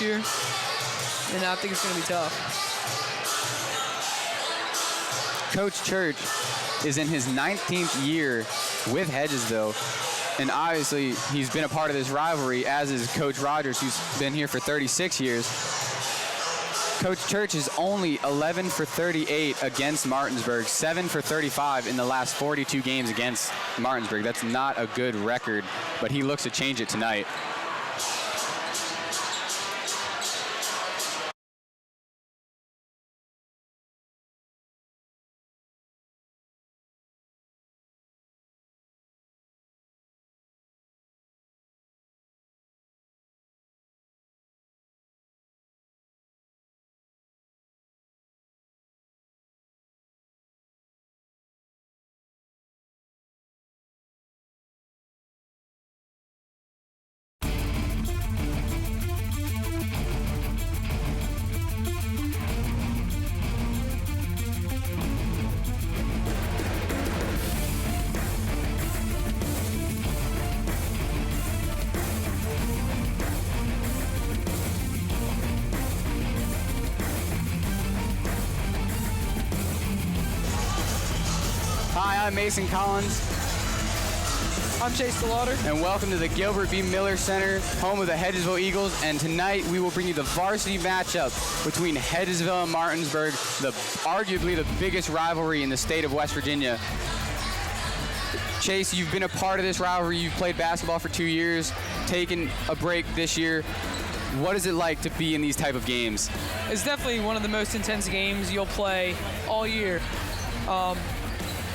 year, and I think it's going to be tough. Coach Church is in his 19th year with Hedgesville, and obviously he's been a part of this rivalry, as is Coach Rogers, who's been here for 36 years. Coach Church is only 11 for 38 against Martinsburg, 7 for 35 in the last 42 games against Martinsburg. That's not a good record, but he looks to change it tonight. Hi, I'm Mason Collins. I'm Chase DeLauder. And welcome to the Gilbert B. Miller Center, home of the Hedgesville Eagles. And tonight we will bring you the varsity matchup between Hedgesville and Martinsburg, arguably the biggest rivalry in the state of West Virginia. Chase, you've been a part of this rivalry. You've played basketball for 2 years, taken a break this year. What is it like to be in these type of games? It's definitely one of the most intense games you'll play all year.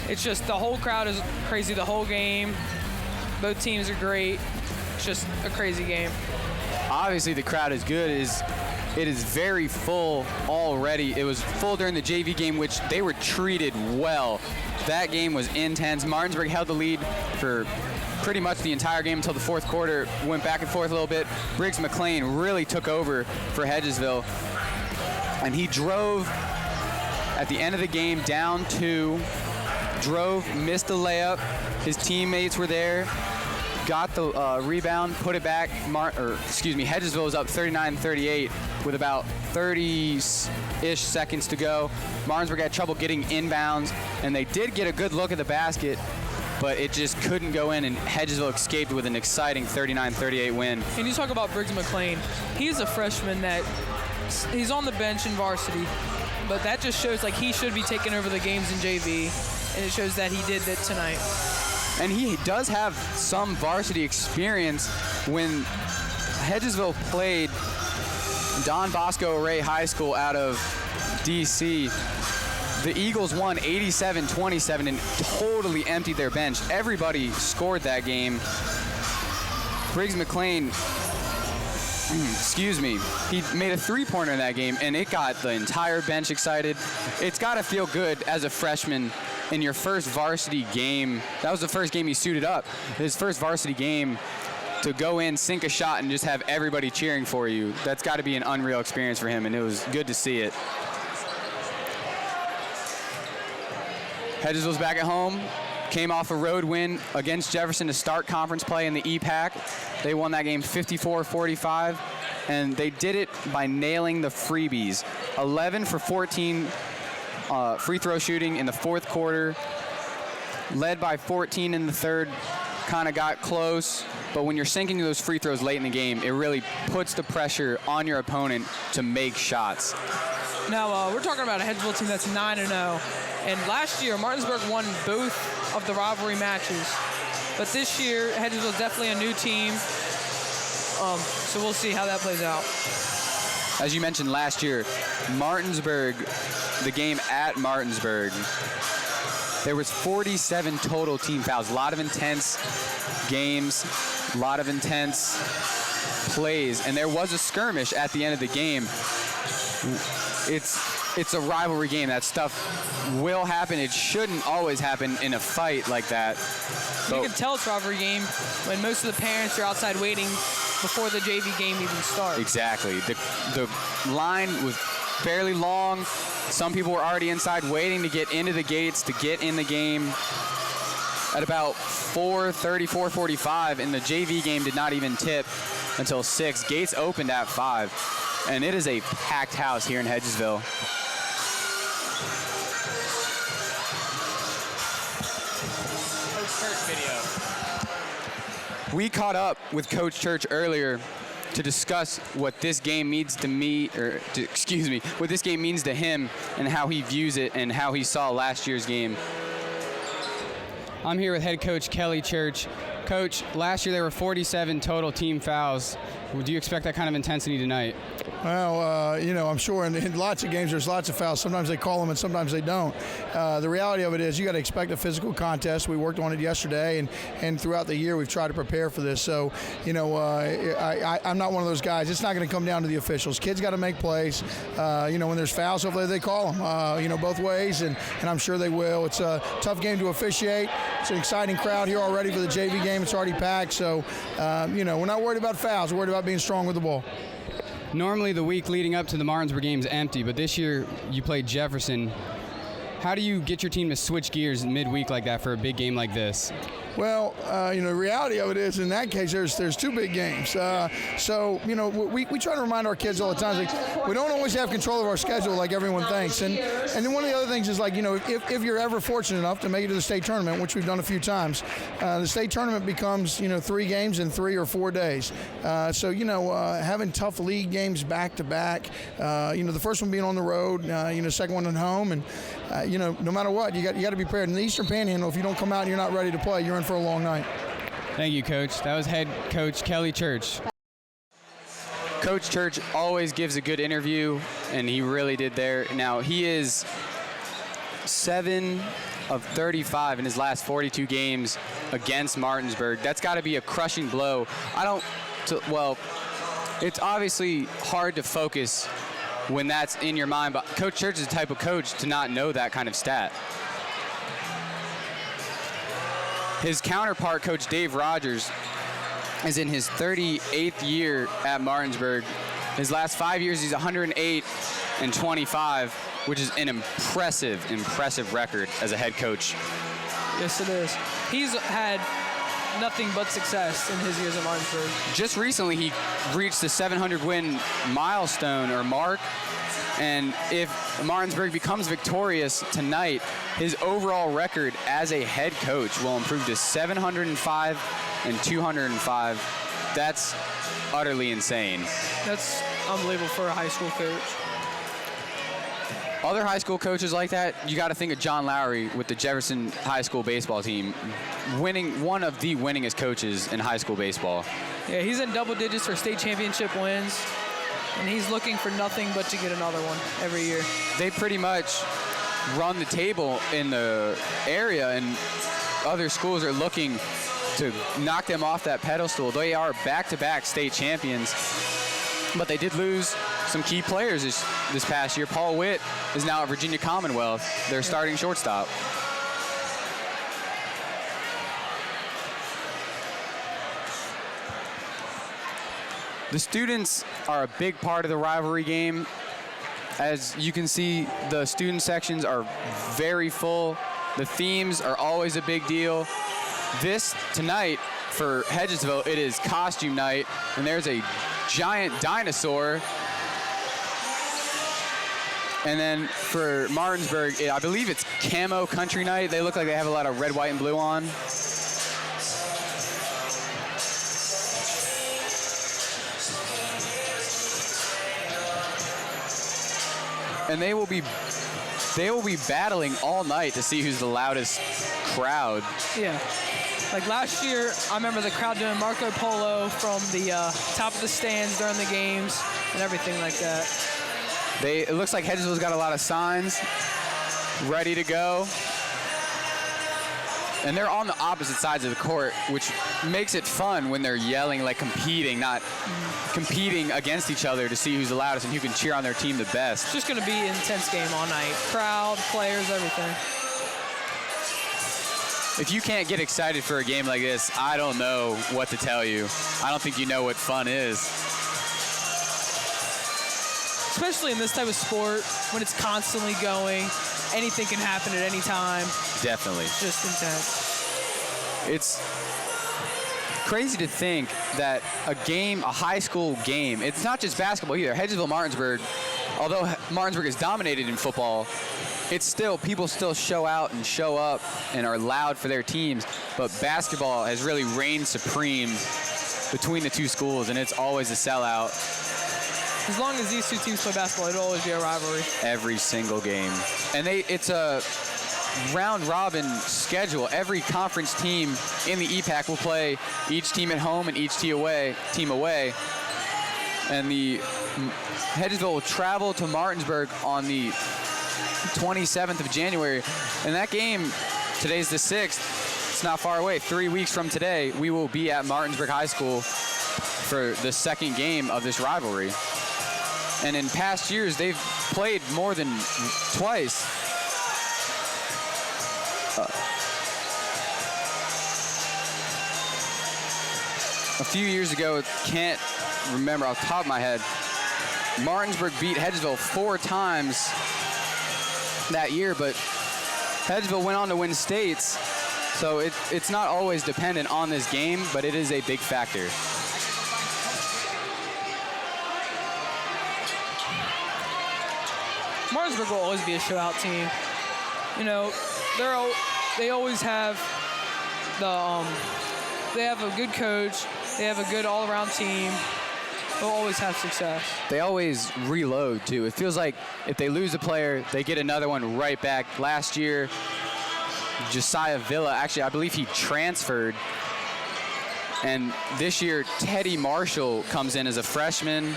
It's just the whole crowd is crazy the whole game. Both teams are great. It's just a crazy game. Obviously the crowd is good. It is very full already. It was full during the JV game, which they were treated well. That game was intense. Martinsburg held the lead for pretty much the entire game until the fourth quarter. Went back and forth a little bit. Briggs McLean really took over for Hedgesville, and he drove at the end of the game down 2. Missed the layup. His teammates were there, got the rebound, put it back. Hedgesville was up 39-38 with about 30-ish seconds to go. Martinsburg had trouble getting inbounds, and they did get a good look at the basket, but it just couldn't go in, and Hedgesville escaped with an exciting 39-38 win. And you talk about Briggs McLean. He's a freshman that he's on the bench in varsity, but that just shows like he should be taking over the games in JV. And it shows that he did that tonight. And he does have some varsity experience. When Hedgesville played Don Bosco Array High School out of D.C., the Eagles won 87-27 and totally emptied their bench. Everybody scored that game. Briggs McLean, he made a three-pointer in that game, and it got the entire bench excited. It's got to feel good as a freshman in your first varsity game. That was the first game he suited up. His first varsity game, to go in, sink a shot, and just have everybody cheering for you. That's got to be an unreal experience for him, and it was good to see it. Hedgesville's back at home. Came off a road win against Jefferson to start conference play in the EPAC. They won that game 54-45, and they did it by nailing the freebies. 11 for 14 free throw shooting in the fourth quarter, led by 14 in the third, kind of got close, but when you're sinking those free throws late in the game, it really puts the pressure on your opponent to make shots. Now, we're talking about a Hedgesville team that's 9-0, and last year Martinsburg won both of the rivalry matches, but this year Hedgesville is definitely a new team, so we'll see how that plays out. As you mentioned last year, Martinsburg, the game at Martinsburg, there was 47 total team fouls. A lot of intense games, a lot of intense plays, and there was a skirmish at the end of the game. It's a rivalry game. That stuff will happen. It shouldn't always happen in a fight like that. You can tell it's a rivalry game when most of the parents are outside waiting before the JV game even starts. Exactly. The line was fairly long. Some people were already inside waiting to get into the gates, to get in the game. At about 4:30, 4:45, and the JV game did not even tip. until 6. Gates opened at 5, and it is a packed house here in Hedgesville. We caught up with Coach Church earlier to discuss what this game means to me, what this game means to him and how he views it and how he saw last year's game. I'm here with head coach Kelly Church. Coach, last year there were 47 total team fouls. Do you expect that kind of intensity tonight? Well, I'm sure in lots of games there's lots of fouls. Sometimes they call them and sometimes they don't. The reality of it is you got to expect a physical contest. We worked on it yesterday, and throughout the year we've tried to prepare for this. So, I'm not one of those guys. It's not going to come down to the officials. Kids got to make plays. When there's fouls, hopefully they call them, both ways, and I'm sure they will. It's a tough game to officiate. It's an exciting crowd here already for the JV game. It's already packed. So, we're not worried about fouls. We're worried about being strong with the ball. Normally the week leading up to the Martinsburg game is empty, but this year you played Jefferson. How do you get your team to switch gears midweek like that for a big game like this? Well, the reality of it is, in that case, there's two big games. We try to remind our kids all the time, like, we don't always have control of our schedule like everyone thinks. And then one of the other things is, like, if you're ever fortunate enough to make it to the state tournament, which we've done a few times, the state tournament becomes, 3 games in 3 or 4 days. Having tough league games back to back, the first one being on the road, second one at home, and no matter what, you got to be prepared. In the Eastern Panhandle, if you don't come out and you're not ready to play, you're in for a long night. Thank you, Coach. That was head coach Kelly Church. Coach Church always gives a good interview, and he really did there. Now, he is 7 of 35 in his last 42 games against Martinsburg. That's got to be a crushing blow. It's obviously hard to focus when that's in your mind, but Coach Church is the type of coach to not know that kind of stat. His counterpart, Coach Dave Rogers, is in his 38th year at Martinsburg. His last 5 years, he's 108 and 25, which is an impressive record as a head coach. Yes, it is. He's had nothing but success in his years at Martinsburg. Just recently, he reached the 700-win milestone or mark, and if Martinsburg becomes victorious tonight, his overall record as a head coach will improve to 705 and 205. That's utterly insane. That's unbelievable for a high school coach. Other high school coaches like that, you got to think of John Lowry with the Jefferson High School baseball team, one of the winningest coaches in high school baseball. Yeah, he's in double digits for state championship wins, and he's looking for nothing but to get another one every year. They pretty much run the table in the area, and other schools are looking to knock them off that pedestal. They are back-to-back state champions, but they did lose some key players this past year. Paul Witt is now at Virginia Commonwealth, their starting shortstop. The students are a big part of the rivalry game. As you can see, the student sections are very full. The themes are always a big deal. This tonight for Hedgesville, it is costume night, and there's a giant dinosaur. And then for Martinsburg, I believe it's camo country night. They look like they have a lot of red, white, and blue on. And they will be battling all night to see who's the loudest crowd. Yeah. Like last year, I remember the crowd doing Marco Polo from the top of the stands during the games and everything like that. It looks like Hedgesville's got a lot of signs ready to go. And they're on the opposite sides of the court, which makes it fun when they're yelling, like competing, not competing against each other to see who's the loudest and who can cheer on their team the best. It's just going to be an intense game all night. Crowd, players, everything. If you can't get excited for a game like this, I don't know what to tell you. I don't think you know what fun is. Especially in this type of sport, when it's constantly going, anything can happen at any time. Definitely. It's just intense. It's crazy to think that a high school game, it's not just basketball either. Hedgesville, Martinsburg, although Martinsburg is dominated in football, people still show out and show up and are loud for their teams. But basketball has really reigned supreme between the two schools, and it's always a sellout. As long as these two teams play basketball, it'll always be a rivalry. Every single game. And it's a round-robin schedule. Every conference team in the EPAC will play each team at home and each team away. And the Hedgesville will travel to Martinsburg on the 27th of January. And that game, today's the 6th, it's not far away. 3 weeks from today, we will be at Martinsburg High School for the second game of this rivalry. And in past years, they've played more than twice. A few years ago, can't remember off the top of my head, Martinsburg beat Hedgesville 4 times that year, but Hedgesville went on to win states, so it's not always dependent on this game, but it is a big factor. Martinsburg will always be a show-out team. You know, they always have they have a good coach. They have a good all-around team. They'll always have success. They always reload, too. It feels like if they lose a player, they get another one right back. Last year, Josiah Villa, actually, I believe he transferred. And this year, Teddy Marshall comes in as a freshman.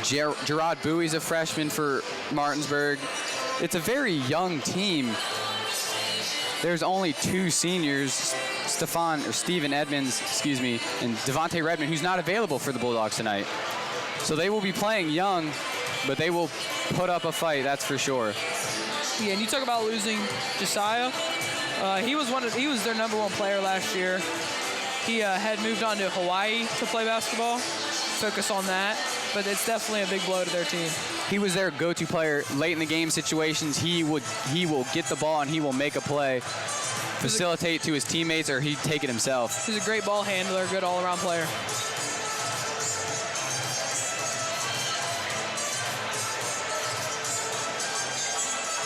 Gerard Bowie's a freshman for Martinsburg. It's a very young team. There's only 2 seniors, Stephen Edmonds, and Devontae Redmond, who's not available for the Bulldogs tonight. So they will be playing young, but they will put up a fight, that's for sure. Yeah, and you talk about losing Josiah. He was their #1 player last year. He had moved on to Hawaii to play basketball, focus on that. But it's definitely a big blow to their team. He was their go-to player late in the game situations. He will get the ball and he will make a play, facilitate to his teammates, or he'd take it himself. He's a great ball handler, good all-around player.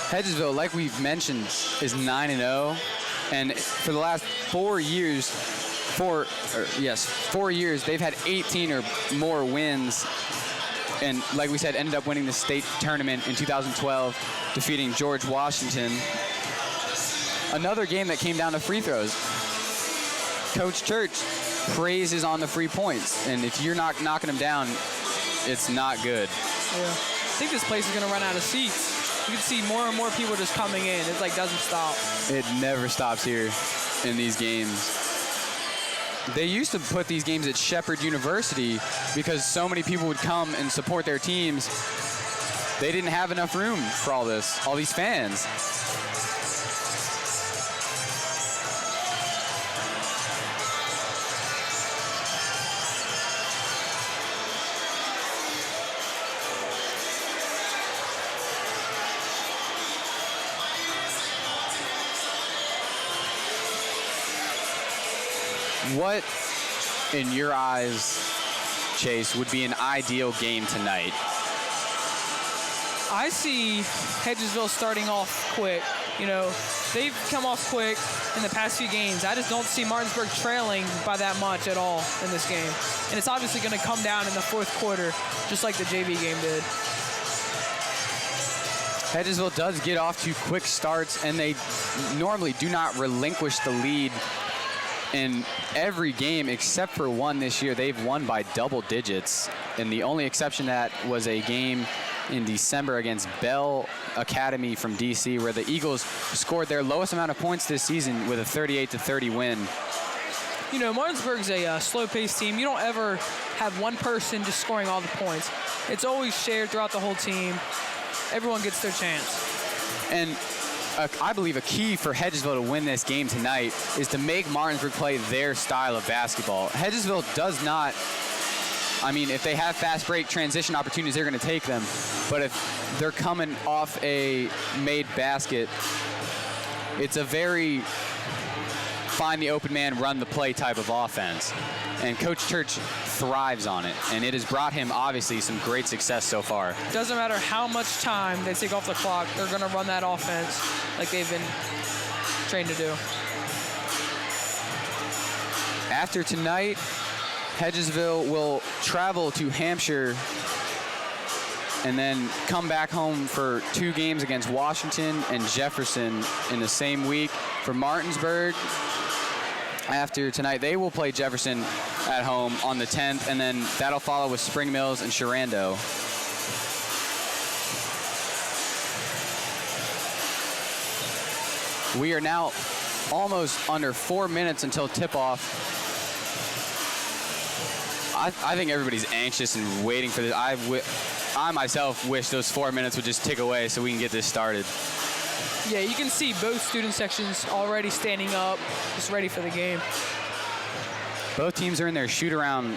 Hedgesville, like we've mentioned, is 9-0, and for the last 4 years, 4 years, they've had 18 or more wins. And like we said, ended up winning the state tournament in 2012, defeating George Washington. Another game that came down to free throws. Coach Church praises on the free points, and if you're not knocking them down, it's not good. Yeah. I think this place is going to run out of seats. You can see more and more people just coming in. It doesn't stop. It never stops here in these games. They used to put these games at Shepherd University because so many people would come and support their teams. They didn't have enough room for all these fans. What, in your eyes, Chase, would be an ideal game tonight? I see Hedgesville starting off quick. You know, they've come off quick in the past few games. I just don't see Martinsburg trailing by that much at all in this game. And it's obviously going to come down in the 4th quarter, just like the JV game did. Hedgesville does get off to quick starts, and they normally do not relinquish the lead in every game except for one this year. They've won by double digits, and the only exception to that was a game in December against Bell Academy from DC, where the Eagles scored their lowest amount of points this season with a 38-30 win. You know, Martinsburg's a slow-paced team. You don't ever have one person just scoring all the points. It's always shared throughout the whole team. Everyone gets their chance. And I believe a key for Hedgesville to win this game tonight is to make Martinsburg play their style of basketball. Hedgesville does not, I mean, if they have fast break transition opportunities, they're going to take them. But if they're coming off a made basket, it's a very find the open man, run the play type of offense. And Coach Church thrives on it, and it has brought him, obviously, some great success so far. Doesn't matter how much time they take off the clock, they're going to run that offense like they've been trained to do. After tonight, Hedgesville will travel to Hampshire and then come back home for 2 games against Washington and Jefferson in the same week. For Martinsburg, after tonight, they will play Jefferson at home on the 10th, and then that'll follow with Spring Mills and Sharando. We are now almost under 4 minutes until tip-off. I think everybody's anxious and waiting for this. I myself wish those 4 minutes would just tick away so we can get this started. Yeah, you can see both student sections already standing up, just ready for the game. Both teams are in their shoot-around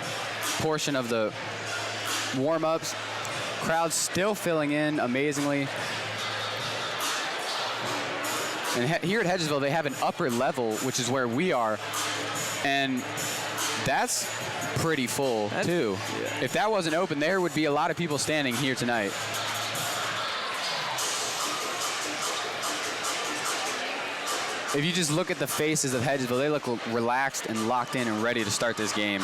portion of the warm-ups. Crowd's still filling in amazingly. And here at Hedgesville, they have an upper level, which is where we are, and that's pretty full, too. Yeah. If that wasn't open, there would be a lot of people standing here tonight. If you just look at the faces of Hedgesville, they look relaxed and locked in and ready to start this game.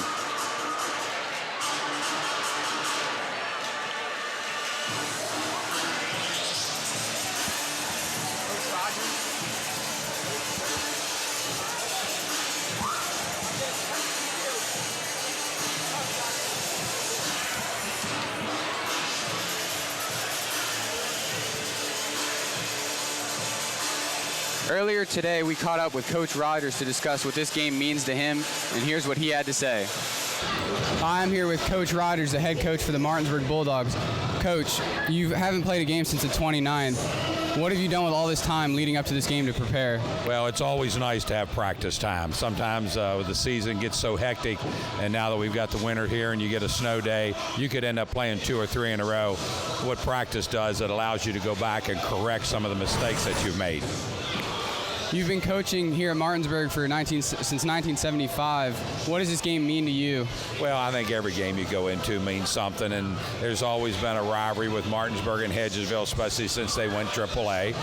Earlier today, we caught up with Coach Rogers to discuss what this game means to him, and here's what he had to say. I'm here with Coach Rogers, the head coach for the Martinsburg Bulldogs. Coach, you haven't played a game since the 29th. What have you done with all this time leading up to this game to prepare? Well, it's always nice to have practice time. Sometimes the season gets so hectic, and now that we've got the winter here and you get a snow day, you could end up playing 2 or 3 in a row. What practice does, it allows you to go back and correct some of the mistakes that you've made. You've been coaching here at Martinsburg since 1975. What does this game mean to you? Well, I think every game you go into means something, and there's always been a rivalry with Martinsburg and Hedgesville, especially since they went AAA.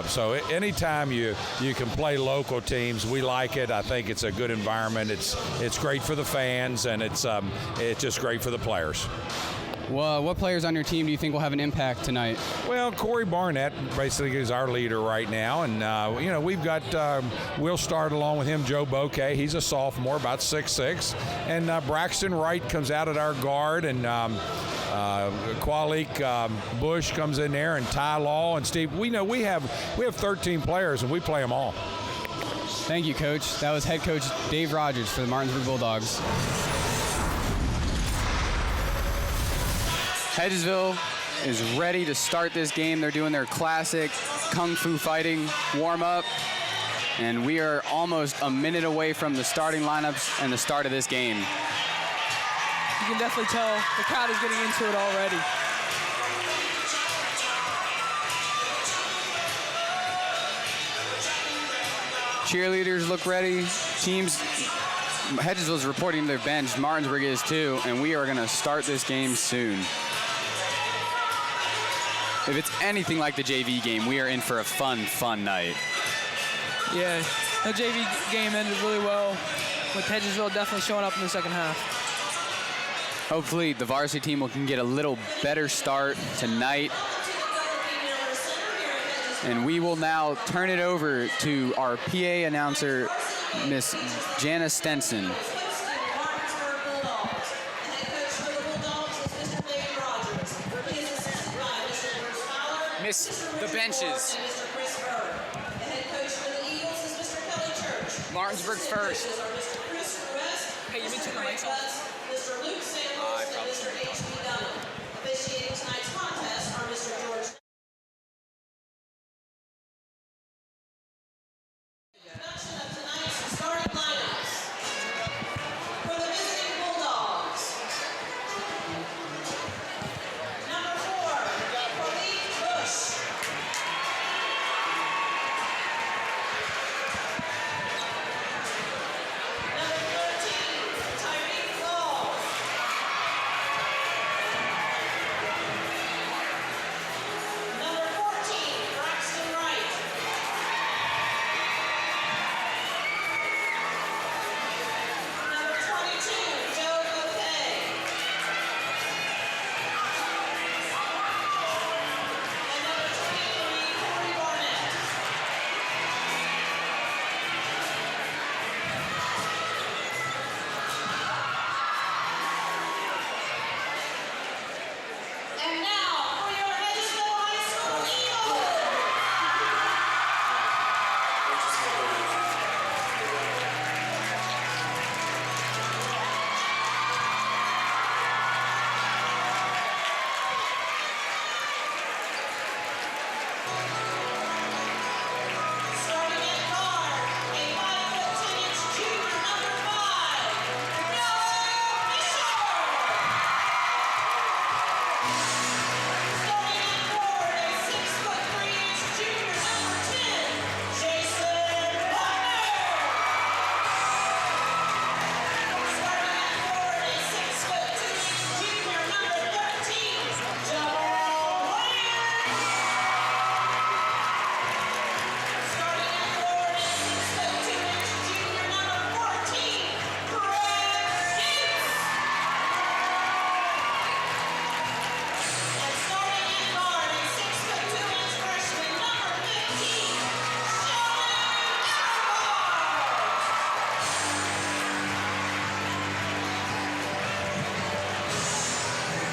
So anytime you can play local teams, we like it. I think it's a good environment. It's great for the fans, and it's just great for the players. Well, what players on your team do you think will have an impact tonight? Well, Corey Barnett basically is our leader right now, and we've got we'll start along with him, Joe Bouquet. He's a sophomore, about 6'6", and Braxton Wright comes out at our guard, and Kwalik Bush comes in there, and Ty Law and Steve. We have 13 players, and we play them all. Thank you, Coach. That was head coach Dave Rogers for the Martinsburg Bulldogs. Hedgesville is ready to start this game. They're doing their classic kung fu fighting warm-up, and we are almost a minute away from the starting lineups and the start of this game. You can definitely tell the crowd is getting into it already. Cheerleaders look ready. Teams, Hedgesville's reporting their bench. Martinsburg is too, and we are going to start this game soon. If it's anything like the JV game, we are in for a fun night. Yeah, the JV game ended really well, with Hedgesville definitely showing up in the second half. Hopefully the varsity team can get a little better start tonight. And we will now turn it over to our PA announcer, Miss Jana Stenson. Miss the benches. Martinsburg first. Hey, you mentioned the mics off? I probably should. Officiating tonight's contest are Mr. George. Introduction of tonight's starting lineups. For the visiting Bulldogs. Number 4, Kwalik Bush. And now for your Hedgesville High School Eagles. Starting at guard, a 5'10" junior, number 5, Noah Fisher. Starting at forward, a 6'3" junior, number 10, Jason Butler. Starting at forward, a 6'2" junior, number 13, Jamal Williams. Starting at forward, a 6'2" junior, number 14, Greg Gates. And starting at guard, a 6'2" freshman, number 15, Sheldon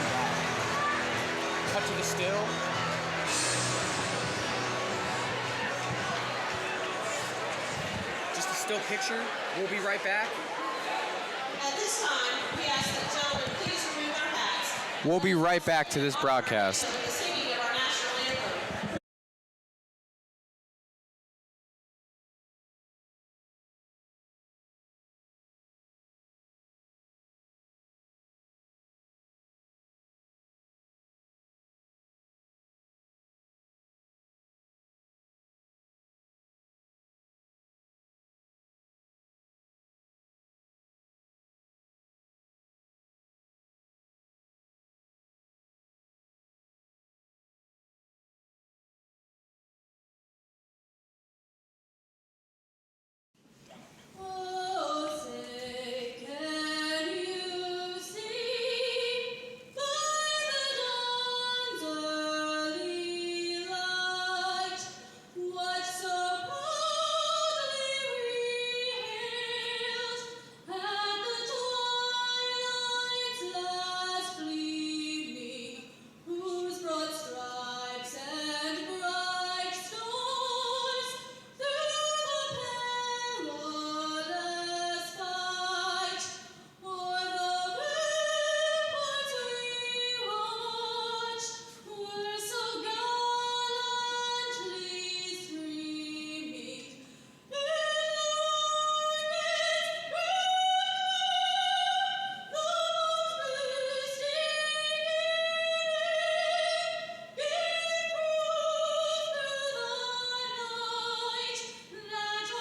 Everhart. Cut to the still. Just a still picture. We'll be right back. At this time, we ask that gentlemen please remove their hats. We'll be right back to this broadcast. With the singing of our national anthem. Oh, say, can you see by the dawn's early light what so proudly we hailed at the twilight's last gleaming, whose broad stripes and bright stars through the perilous fight o'er the ramparts we watched were so gallantly streaming in the rocket's red glare, the boosting it proved through the night that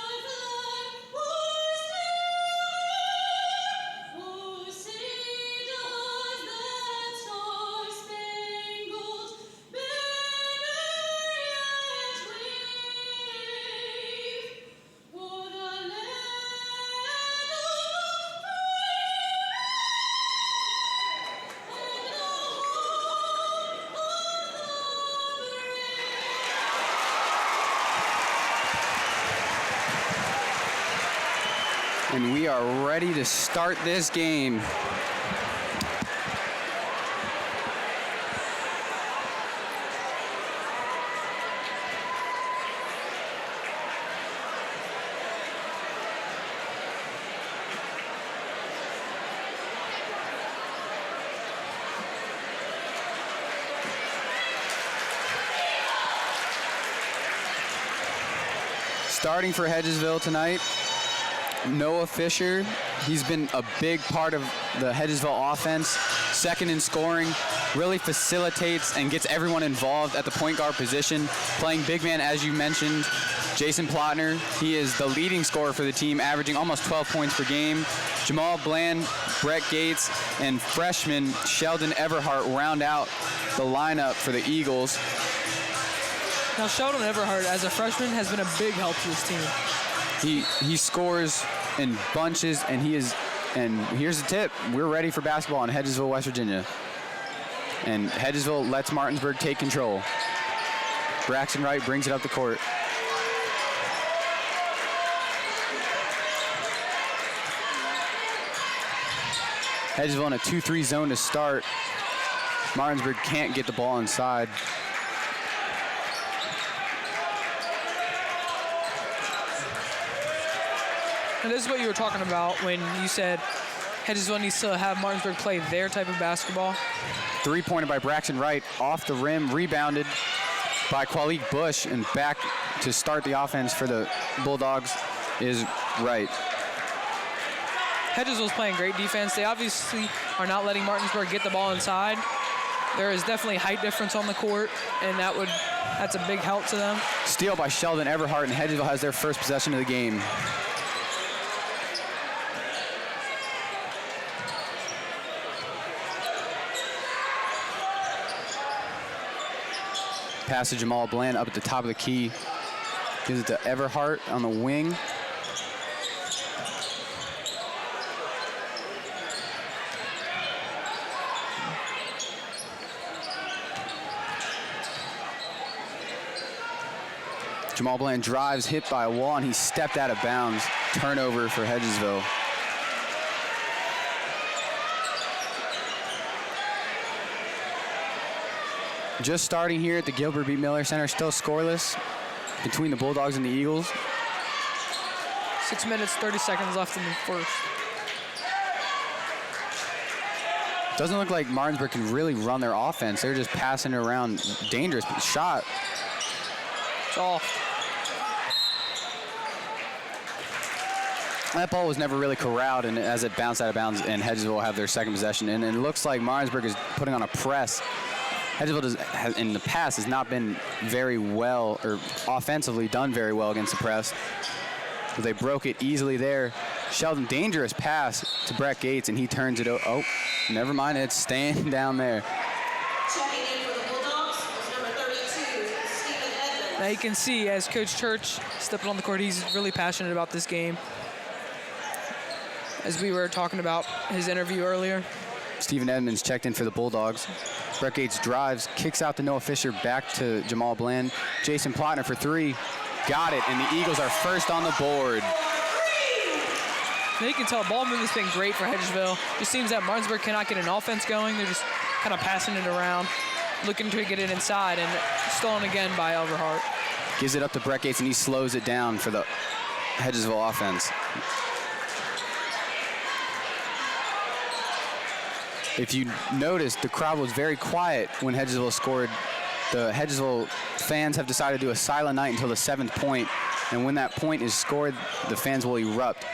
our flag was there. Oh, say does that star-spangled banner yet wave o'er the land of And we are ready to start this game. Starting for Hedgesville tonight, Noah Fisher. He's been a big part of the Hedgesville offense, second in scoring, really facilitates and gets everyone involved at the point guard position. Playing big man, as you mentioned, Jason Plotner. He is the leading scorer for the team, averaging almost 12 points per game. Jamal Bland, Brett Gates, and freshman Sheldon Everhart round out the lineup for the Eagles. Now, Sheldon Everhart, as a freshman, has been a big help to this team. He scores in bunches, and here's the tip. We're ready for basketball in Hedgesville, West Virginia. And Hedgesville lets Martinsburg take control. Braxton Wright brings it up the court. Hedgesville in a 2-3 zone to start. Martinsburg can't get the ball inside. And this is what you were talking about when you said Hedgesville needs to have Martinsburg play their type of basketball. Three-pointer by Braxton Wright, off the rim, rebounded by Qualik Bush, and back to start the offense for the Bulldogs is Wright. Hedgesville's playing great defense. They obviously are not letting Martinsburg get the ball inside. There is definitely height difference on the court, and that's a big help to them. Steal by Sheldon Everhart, and Hedgesville has their first possession of the game. Pass to Jamal Bland up at the top of the key. Gives it to Everhart on the wing. Jamal Bland drives, hit by a wall, and he stepped out of bounds. Turnover for Hedgesville. Just starting here at the Gilbert B. Miller Center, still scoreless between the Bulldogs and the Eagles. 6 minutes, 30 seconds left in the first. Doesn't look like Martinsburg can really run their offense. They're just passing it around. Dangerous shot. It's off. That ball was never really corralled, and as it bounced out of bounds, and Hedgesville will have their second possession. And it looks like Martinsburg is putting on a press. Hedgesville has, in the past, has not been very well, or offensively done very well against the press. But they broke it easily there. Sheldon, dangerous pass to Brett Gates, and he turns it. Oh, never mind. It's staying down there. Checking in for the Bulldogs is number 32, Stephen Edmonds. Now you can see as Coach Church stepping on the court, he's really passionate about this game. As we were talking about his interview earlier. Stephen Edmonds checked in for the Bulldogs. Brett Gates drives, kicks out to Noah Fisher, back to Jamal Bland. Jason Plotner for three. Got it, and the Eagles are first on the board. Now you can tell ball movement's been great for Hedgesville. Just seems that Martinsburg cannot get an offense going. They're just kind of passing it around, looking to get it inside, and stolen again by Everhart. Gives it up to Brett Gates, and he slows it down for the Hedgesville offense. If you noticed, the crowd was very quiet when Hedgesville scored. The Hedgesville fans have decided to do a silent night until the 7th point, and when that point is scored, the fans will erupt.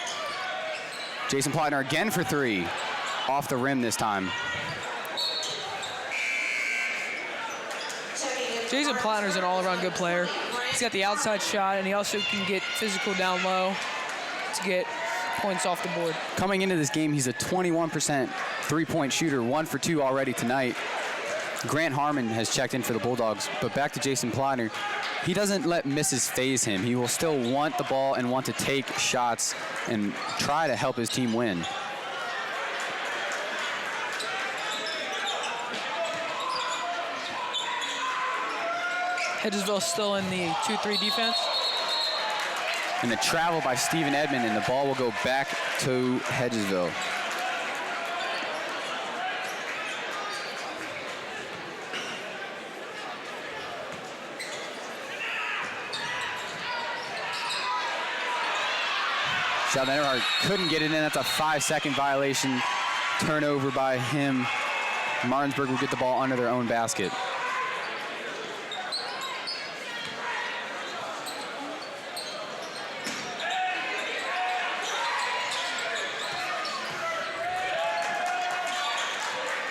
Jason Plotner again for three, off the rim this time. Jason Plotner's an all-around good player. He's got the outside shot, and he also can get physical down low to get points off the board. Coming into this game, he's a 21% three-point shooter, 1 for 2 already tonight. Grant Harmon has checked in for the Bulldogs, but back to Jason Plotner. He doesn't let misses phase him. He will still want the ball and want to take shots and try to help his team win. Hedgesville still in the 2-3 defense. And a travel by Stephen Edmond, and the ball will go back to Hedgesville. Sheldon Everhart couldn't get it in. That's a 5-second violation. Turnover by him. Martinsburg will get the ball under their own basket.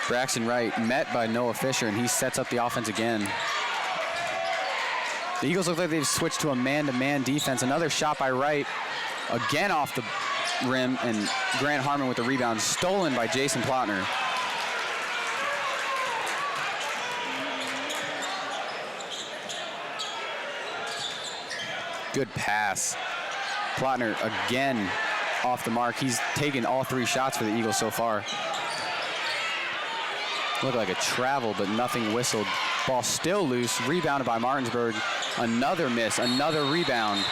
Braxton Wright met by Noah Fisher, and he sets up the offense again. The Eagles look like they've switched to a man-to-man defense. Another shot by Wright, again off the rim, and Grant Harmon with the rebound, stolen by Jason Plotner. Good pass. Plotner again off the mark. He's taken all 3 shots for the Eagles so far. Looked like a travel, but nothing whistled. Ball still loose, rebounded by Martinsburg. Another miss, another rebound,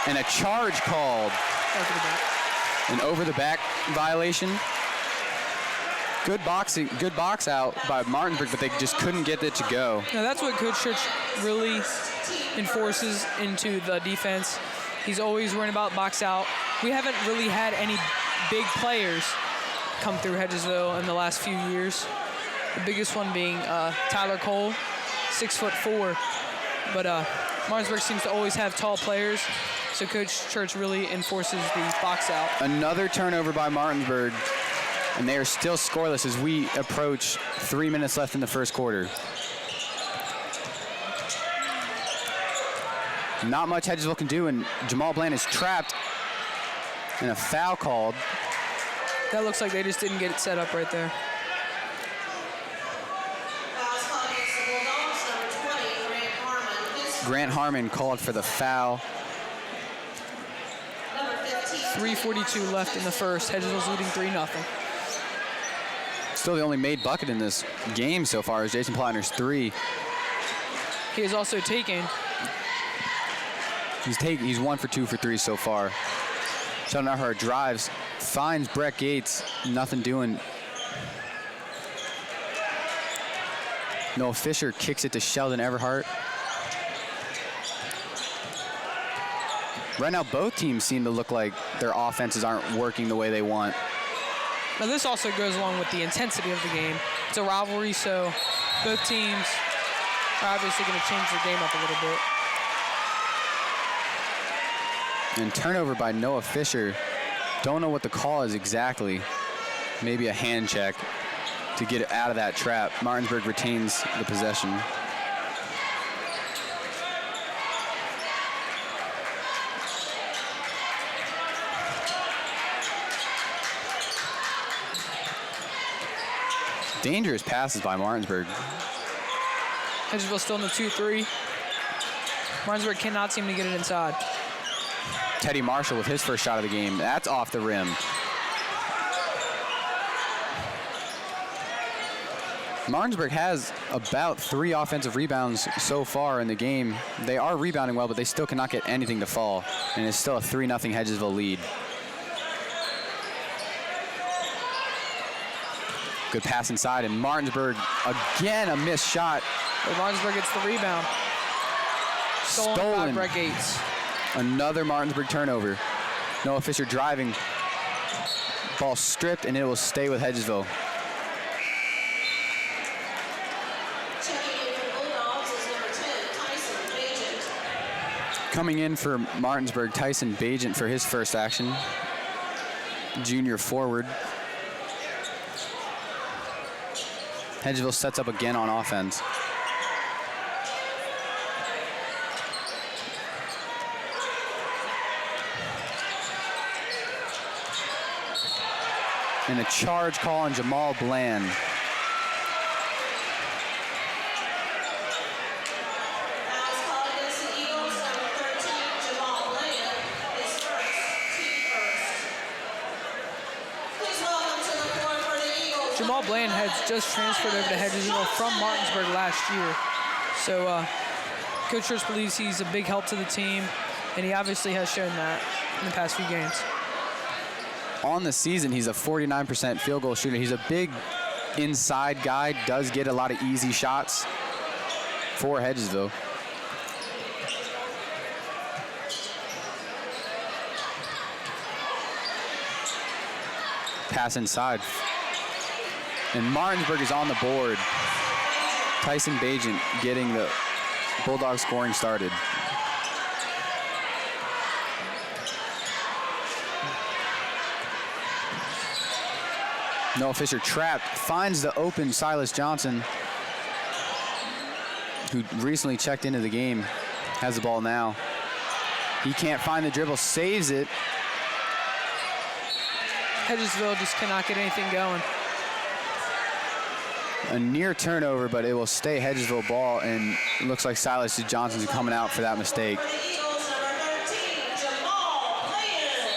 and a charge called. Over the back. An over the back violation. Good box out by Martinsburg, but they just couldn't get it to go. Now that's what Coach Church really enforces into the defense. He's always worrying about box out. We haven't really had any big players come through Hedgesville in the last few years. The biggest one being Tyler Cole, 6'4". But Martinsburg seems to always have tall players, so Coach Church really enforces the box out. Another turnover by Martinsburg, and they are still scoreless as we approach 3 minutes left in the first quarter. Not much Hedgesville can do, and Jamal Bland is trapped, and a foul called. That looks like they just didn't get it set up right there. Fouls called against the Bulldogs, number 20, Grant Harmon. His Grant Harmon called for the foul. number 15. 3:42 left in the first. Hedgesville's leading 3-0. Still the only made bucket in this game so far is Jason Plattner's 3. He is also taken. He's 1 for 2 for 3 so far. Sheldon Earhart drives, finds Brett Gates, nothing doing. Noah Fisher kicks it to Sheldon Everhart. Right now, both teams seem to look like their offenses aren't working the way they want. Now this also goes along with the intensity of the game. It's a rivalry, so both teams are obviously going to change their game up a little bit. And turnover by Noah Fisher. Don't know what the call is exactly. Maybe a hand check to get it out of that trap. Martinsburg retains the possession. Dangerous passes by Martinsburg. Hedgesville still in the 2-3. Martinsburg cannot seem to get it inside. Teddy Marshall with his first shot of the game. That's off the rim. Martinsburg has about 3 offensive rebounds so far in the game. They are rebounding well, but they still cannot get anything to fall. And it's still a 3-0 Hedgesville lead. Good pass inside, and Martinsburg, again, a missed shot. But Martinsburg gets the rebound. Stolen by Stolen. Brett Gates. Another Martinsburg turnover. Noah Fisher driving. Ball stripped, and it will stay with Hedgesville. Checking in for the Bulldogs is number 10, Tyson Bagent. Coming in for Martinsburg, Tyson Bagent for his first action. Junior forward. Hedgesville sets up again on offense. And a charge call on Jamal Bland. Fouls called against the Eagles, number 13, Jamal Bland. His first, team first. Please welcome to the floor for the Eagles. Jamal Bland has just transferred over to Hedgesville from Martinsburg last year. So Coach Church believes he's a big help to the team, and he obviously has shown that in the past few games. On the season, he's a 49% field goal shooter. He's a big inside guy, does get a lot of easy shots for Hedgesville. Pass inside. And Martinsburg is on the board. Tyson Bagent getting the Bulldogs scoring started. Noah Fisher trapped, finds the open Silas Johnson, who recently checked into the game, has the ball now. He can't find the dribble, saves it. Hedgesville just cannot get anything going. A near turnover, but it will stay Hedgesville ball, and it looks like Silas Johnson's coming out for that mistake. For the Eagles, number 13, Jamal Bland.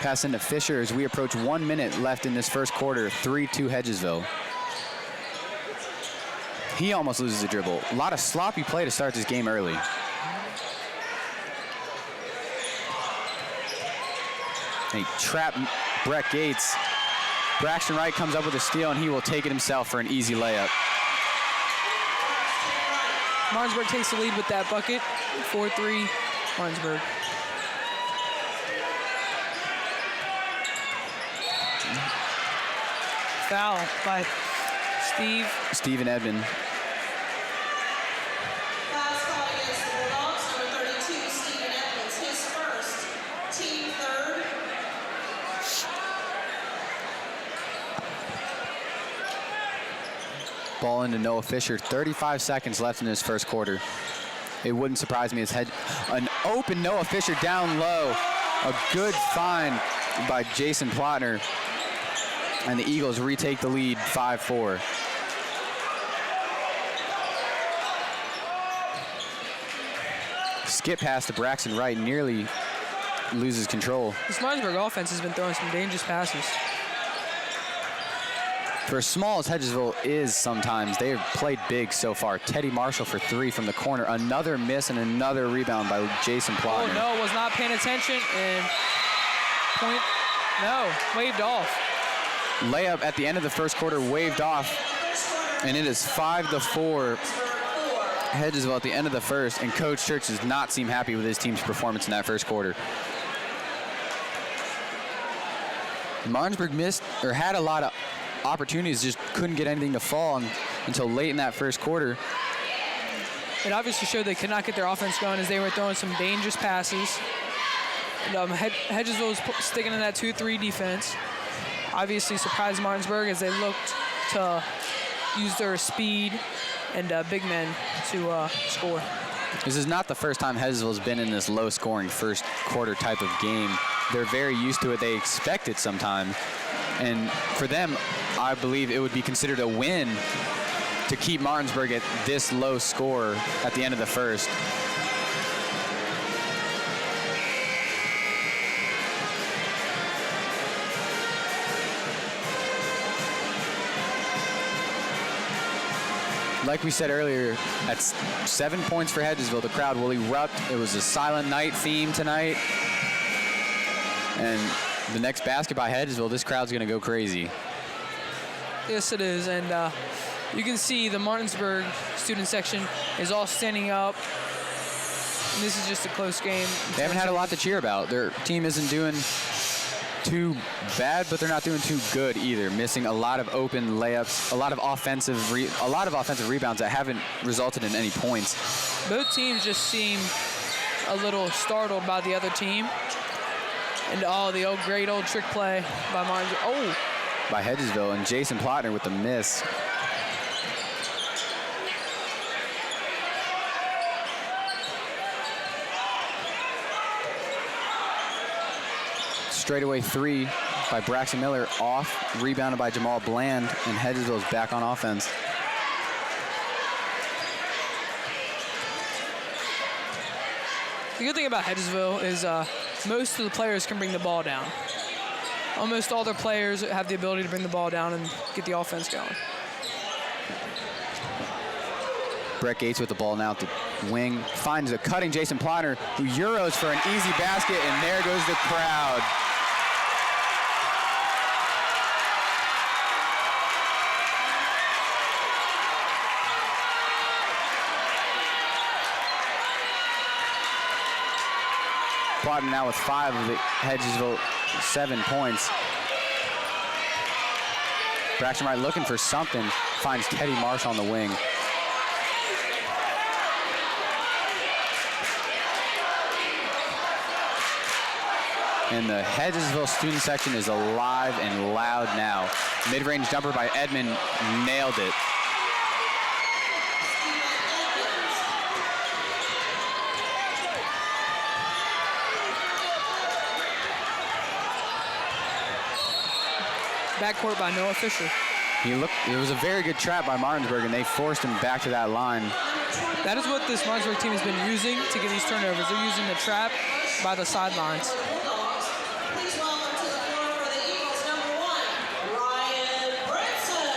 Pass into Fisher as we approach 1 minute left in this first quarter, 3-2 Hedgesville. He almost loses the dribble. A lot of sloppy play to start this game early. And he trapped Brett Gates. Braxton Wright comes up with a steal, and he will take it himself for an easy layup. Martinsburg takes the lead with that bucket. 4-3, Martinsburg. Foul by Steven Edmond. Fouls called against the Bulldogs. Number 32, Stephen Edmonds, his first, team third. Ball into Noah Fisher. 35 seconds left in this first quarter. It wouldn't surprise me as an open Noah Fisher down low. A good find by Jason Plotner. And the Eagles retake the lead 5-4. Skip pass to Braxton Wright, nearly loses control. This Martinsburg offense has been throwing some dangerous passes. For as small as Hedgesville is sometimes, they have played big so far. Teddy Marshall for 3 from the corner. Another miss and another rebound by Jason Plotner. Oh, no, was not paying attention. And point, no, waved off. Layup at the end of the first quarter waved off. And it is 5-4 Hedgesville at the end of the first. And Coach Church does not seem happy with his team's performance in that first quarter. Martinsburg missed or had a lot of opportunities, just couldn't get anything to fall until late in that first quarter. It obviously showed they could not get their offense going as they were throwing some dangerous passes. And, Hedgesville was sticking in that 2-3 defense. Obviously surprised Martinsburg as they looked to use their speed and big men to score. This is not the first time Hedgesville's been in this low-scoring first quarter type of game. They're very used to it. They expect it sometimes. And for them, I believe it would be considered a win to keep Martinsburg at this low score at the end of the first. Like we said earlier, at 7 points for Hedgesville, the crowd will erupt. It was a silent night theme tonight. And the next basket by Hedgesville, this crowd's going to go crazy. Yes, it is. And you can see the Martinsburg student section is all standing up. And this is just a close game. They haven't had a lot to cheer about. Their team isn't doing too bad, but they're not doing too good either. Missing a lot of open layups, a lot of offensive rebounds that haven't resulted in any points. Both teams just seem a little startled by the other team. And the great old trick play by Martinsburg. Oh! By Hedgesville, and Jason Plotner with the miss. Straightaway 3 by Braxton Miller, off, rebounded by Jamal Bland, and Hedgesville's back on offense. The good thing about Hedgesville is most of the players can bring the ball down. Almost all their players have the ability to bring the ball down and get the offense going. Brett Gates with the ball now at the wing, finds a cutting Jason Plotner, who Euros for an easy basket, and there goes the crowd. Plotner now with 5 of the Hedgesville 7 points. Braxton Wright looking for something, finds Teddy Marsh on the wing. And the Hedgesville student section is alive and loud now. Mid-range jumper by Edmond, nailed it. Backcourt by Noah Fisher. It was a very good trap by Martinsburg, and they forced him back to that line. That is what this Martinsburg team has been using to get these turnovers. They're using the trap by the sidelines. Please welcome to the floor for the Eagles, number 1, Ryan Brinson.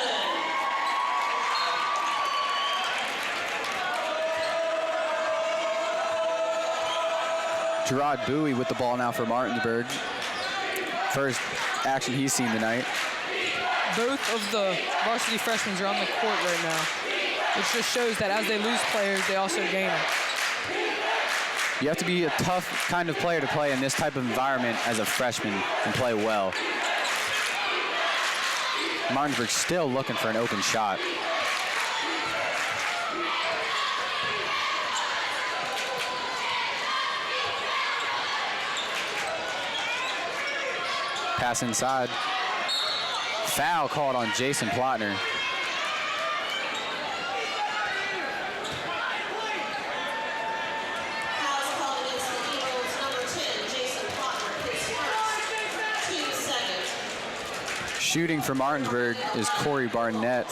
Gerard Bowie with the ball now for Martinsburg. First action he's seen tonight. Both of the varsity freshmen are on the court right now, which just shows that as they lose players, they also gain them. You have to be a tough kind of player to play in this type of environment as a freshman and play well. Martinsburg still looking for an open shot. Pass inside. Foul called on Jason Plotner. Fouls called against the Eagles, number 10, Jason Plotner, his first, 2 seconds. Shooting for Martinsburg is Corey Barnett.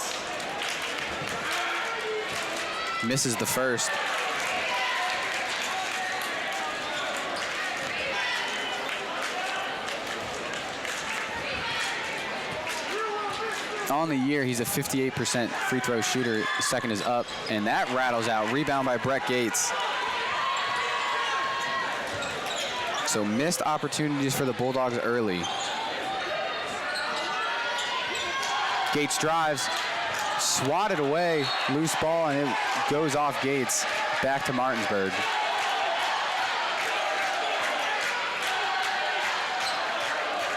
Misses the first. On the year, he's a 58% free throw shooter. The second is up, and that rattles out. Rebound by Brett Gates. So missed opportunities for the Bulldogs early. Gates drives, swatted away, loose ball, and it goes off Gates. Back to Martinsburg.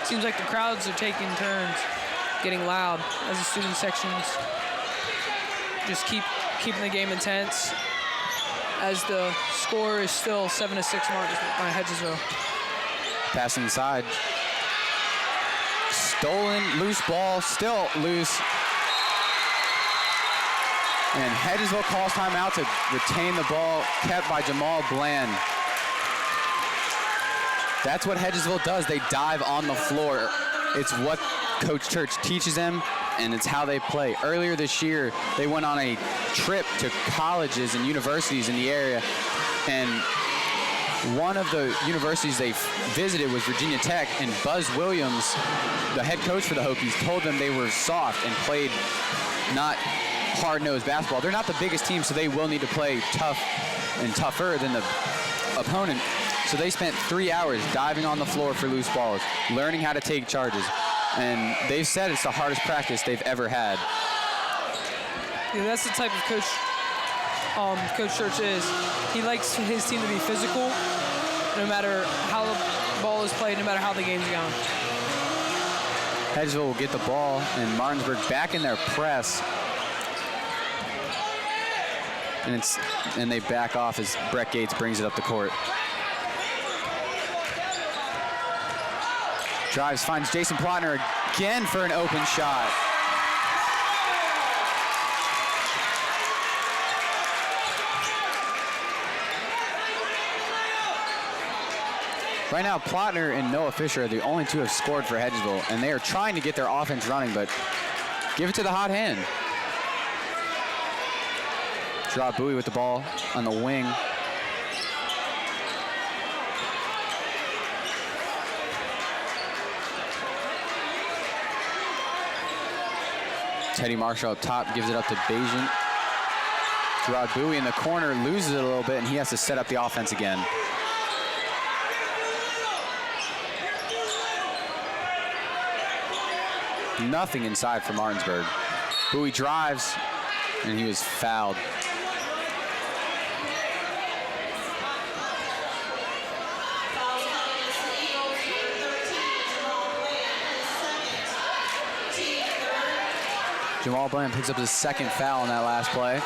Seems like the crowds are taking turns getting loud as the student sections just keeping the game intense as the score is still 7-6 Hedgesville. Pass inside. Stolen, loose ball, still loose. And Hedgesville calls timeout to retain the ball, kept by Jamal Bland. That's what Hedgesville does. They dive on the floor. It's what Coach Church teaches them, and it's how they play. Earlier this year, they went on a trip to colleges and universities in the area, and one of the universities they visited was Virginia Tech, and Buzz Williams, the head coach for the Hokies, told them they were soft and played not hard-nosed basketball. They're not the biggest team, so they will need to play tough and tougher than the opponent. So they spent 3 hours diving on the floor for loose balls, learning how to take charges. And they've said it's the hardest practice they've ever had. Yeah, that's the type of coach Coach Church is. He likes his team to be physical, no matter how the ball is played, no matter how the game's going. Hedgesville will get the ball, and Martinsburg back in their press. And they back off as Brett Gates brings it up the court. Drives, finds Jason Plotner again for an open shot. Right now, Plotner and Noah Fisher are the only two who have scored for Hedgesville, and they are trying to get their offense running, but give it to the hot hand. Draw Bowie with the ball on the wing. Teddy Marshall up top, gives it up to Bajan. Gerard Bowie in the corner, loses it a little bit, and he has to set up the offense again. Nothing inside for Martinsburg. Bowie drives, and he was fouled. Fouls called against the Eagles, number 13, Jamal Bland, his second, team third. Jamal Bland picks up his second foul in that last play.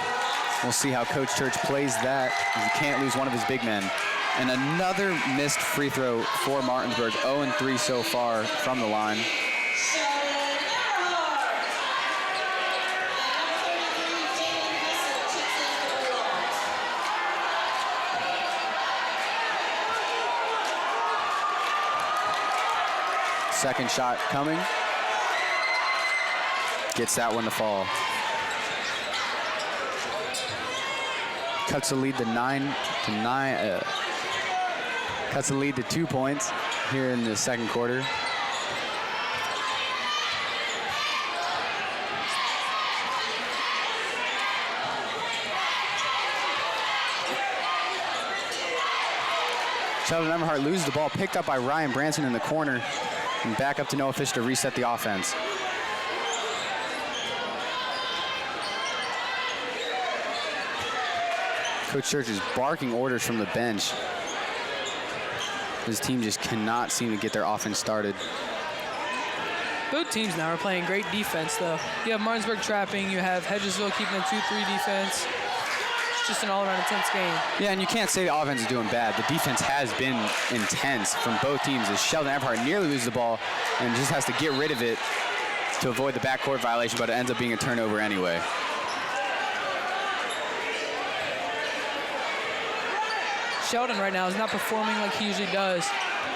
We'll see how Coach Church plays that. He can't lose one of his big men. And another missed free throw for Martinsburg. 0-3 so far from the line. Second shot coming. Gets that one to fall. Cuts the lead to 9. Cuts the lead to 2 points here in the second quarter. Sheldon Emmerhart loses the ball, picked up by Ryan Branson in the corner. And back up to Noah Fisher to reset the offense. Coach Church is barking orders from the bench. His team just cannot seem to get their offense started. Both teams now are playing great defense, though. You have Martinsburg trapping. You have Hedgesville keeping a 2-3 defense. It's just an all-around intense game. Yeah, and you can't say the offense is doing bad. The defense has been intense from both teams as Sheldon Everhart nearly loses the ball and just has to get rid of it to avoid the backcourt violation, but it ends up being a turnover anyway. Sheldon right now is not performing like he usually does.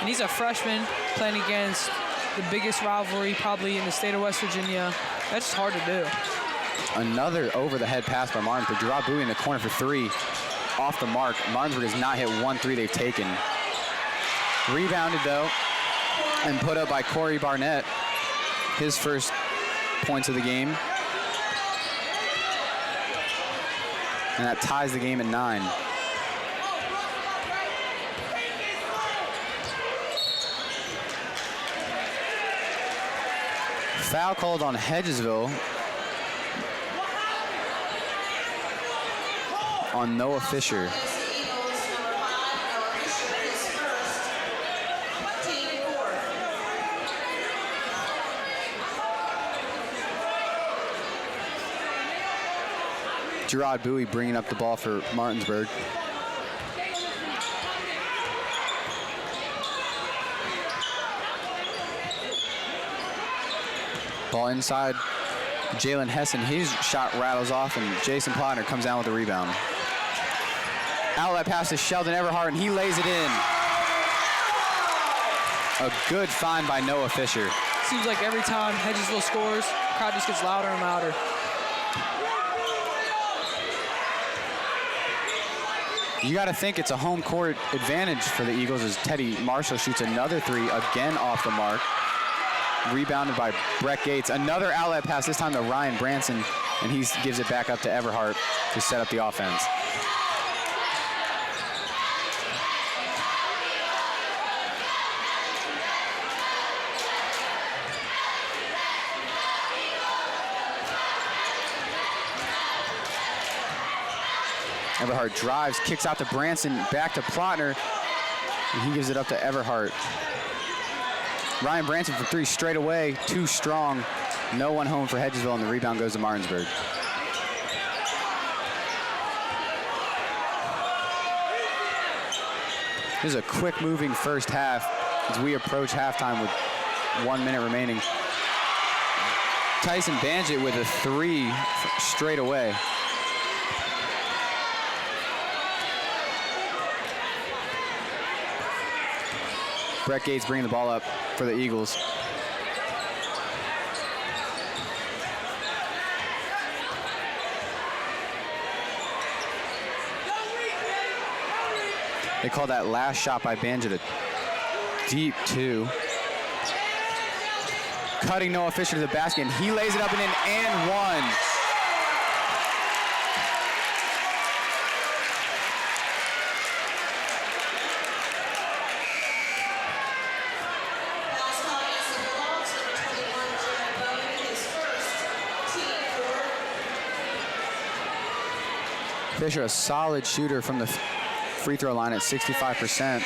And he's a freshman playing against the biggest rivalry probably in the state of West Virginia. That's just hard to do. Another over-the-head pass by Martinsburg. Gerard Bowie in the corner for three. Off the mark. Martinsburg has not hit 1-3 they've taken. Rebounded, though, and put up by Corey Barnett. His first points of the game. And that ties the game at 9. Foul called on Hedgesville on Noah Fisher. Gerard Bowie bringing up the ball for Martinsburg. Ball inside. Jalen Hessen, his shot rattles off, and Jason Plotner comes down with the rebound. Outlet pass to Sheldon Everhart, and he lays it in. A good find by Noah Fisher. Seems like every time Hedgesville scores, the crowd just gets louder and louder. You got to think it's a home court advantage for the Eagles as Teddy Marshall shoots another three, again off the mark. Rebounded by Brett Gates. Another outlet pass, this time to Ryan Branson, and he gives it back up to Everhart to set up the offense. Everhart drives, kicks out to Branson, back to Plotner, and he gives it up to Everhart. Ryan Branson for three straight away, too strong. No one home for Hedgesville, and the rebound goes to Martinsburg. This is a quick moving first half as we approach halftime with 1 minute remaining. Tyson Banjit with a three straight away. Brett Gates bringing the ball up for the Eagles. They call that last shot by Banjit a deep two. Cutting Noah Fisher to the basket, and he lays it up and in and one. Fisher, a solid shooter from the free throw line at 65%.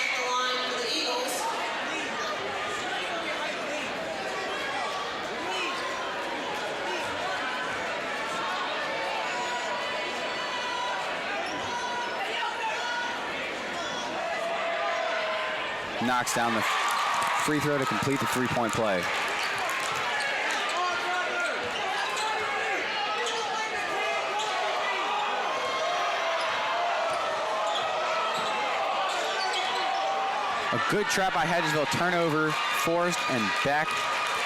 Knocks down the free throw to complete the three-point play. A good trap by Hedgesville, turnover forced, and back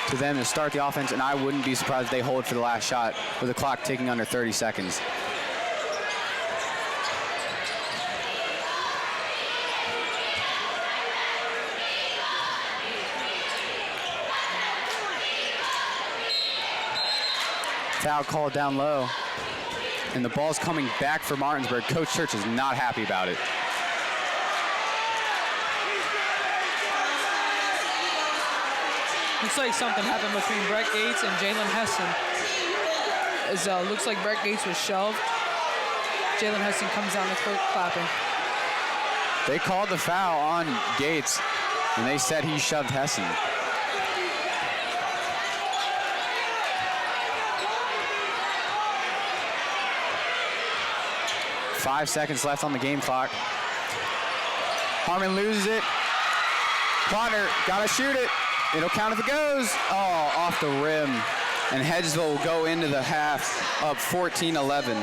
to them to start the offense, and I wouldn't be surprised if they hold for the last shot with the clock ticking under 30 seconds. Foul called down low, and the ball's coming back for Martinsburg. Coach Church is not happy about it. Looks like something happened between Brett Gates and Jalen Heston. Looks like Brett Gates was shoved. Jalen Heston comes down the court clapping. They called the foul on Gates, and they said he shoved Heston. Five seconds left on the game clock. Harmon loses it. Potter gotta shoot it. It'll count if it goes. Oh, off the rim. And Hedgesville will go into the half up 14-11.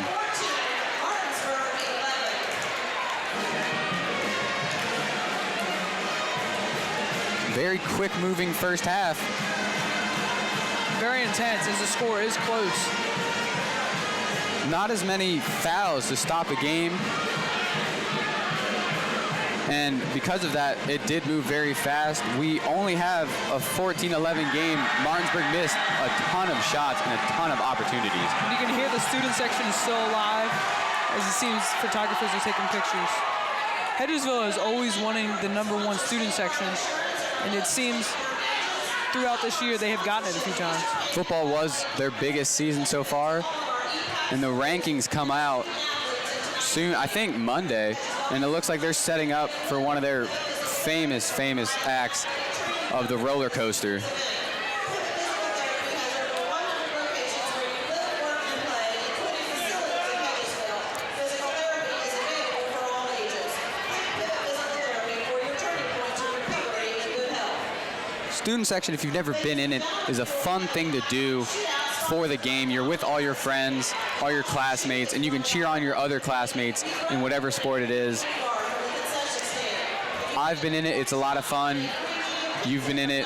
Very quick moving first half. Very intense as the score is close. Not as many fouls to stop a game. And because of that, it did move very fast. We only have a 14-11 game. Martinsburg missed a ton of shots and a ton of opportunities. You can hear the student section is still alive as it seems photographers are taking pictures. Hedgesville is always wanting the #1 student section, and it seems throughout this year they have gotten it a few times. Football was their biggest season so far, and the rankings come out soon, I think Monday, and it looks like they're setting up for one of their famous acts of the roller coaster. Student section, if you've never been in it, is a fun thing to do for the game. You're with all your friends, all your classmates, and you can cheer on your other classmates in whatever sport it is. I've been in it. It's a lot of fun. You've been in it.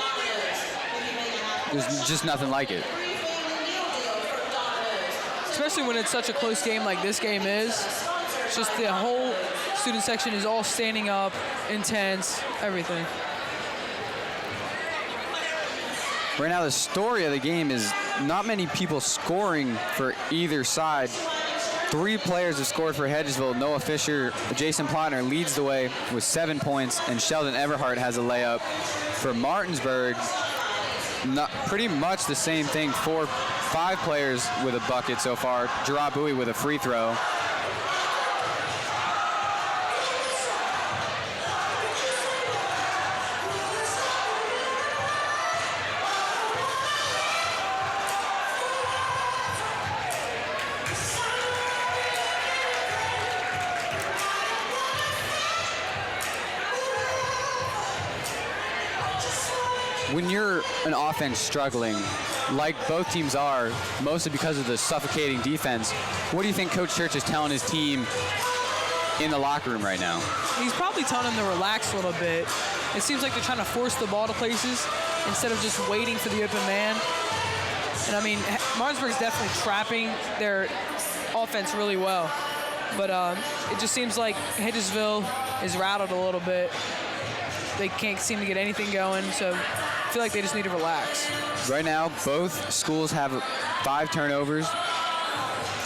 There's just nothing like it. Especially when it's such a close game like this game is. It's just the whole student section is all standing up, intense, everything. Right now, the story of the game is not many people scoring for either side. 3 players have scored for Hedgesville. Noah Fisher, Jason Plotner leads the way with 7 points, and Sheldon Everhart has a layup. For Martinsburg, pretty much the same thing. 5 players with a bucket so far. Gerard Bowie with a free throw. When you're an offense struggling, like both teams are, mostly because of the suffocating defense, what do you think Coach Church is telling his team in the locker room right now? He's probably telling them to relax a little bit. It seems like they're trying to force the ball to places instead of just waiting for the open man. And I mean, Martinsburg's definitely trapping their offense really well. But it just seems like Hedgesville is rattled a little bit. They can't seem to get anything going, so I feel like they just need to relax. Right now, both schools have 5 turnovers,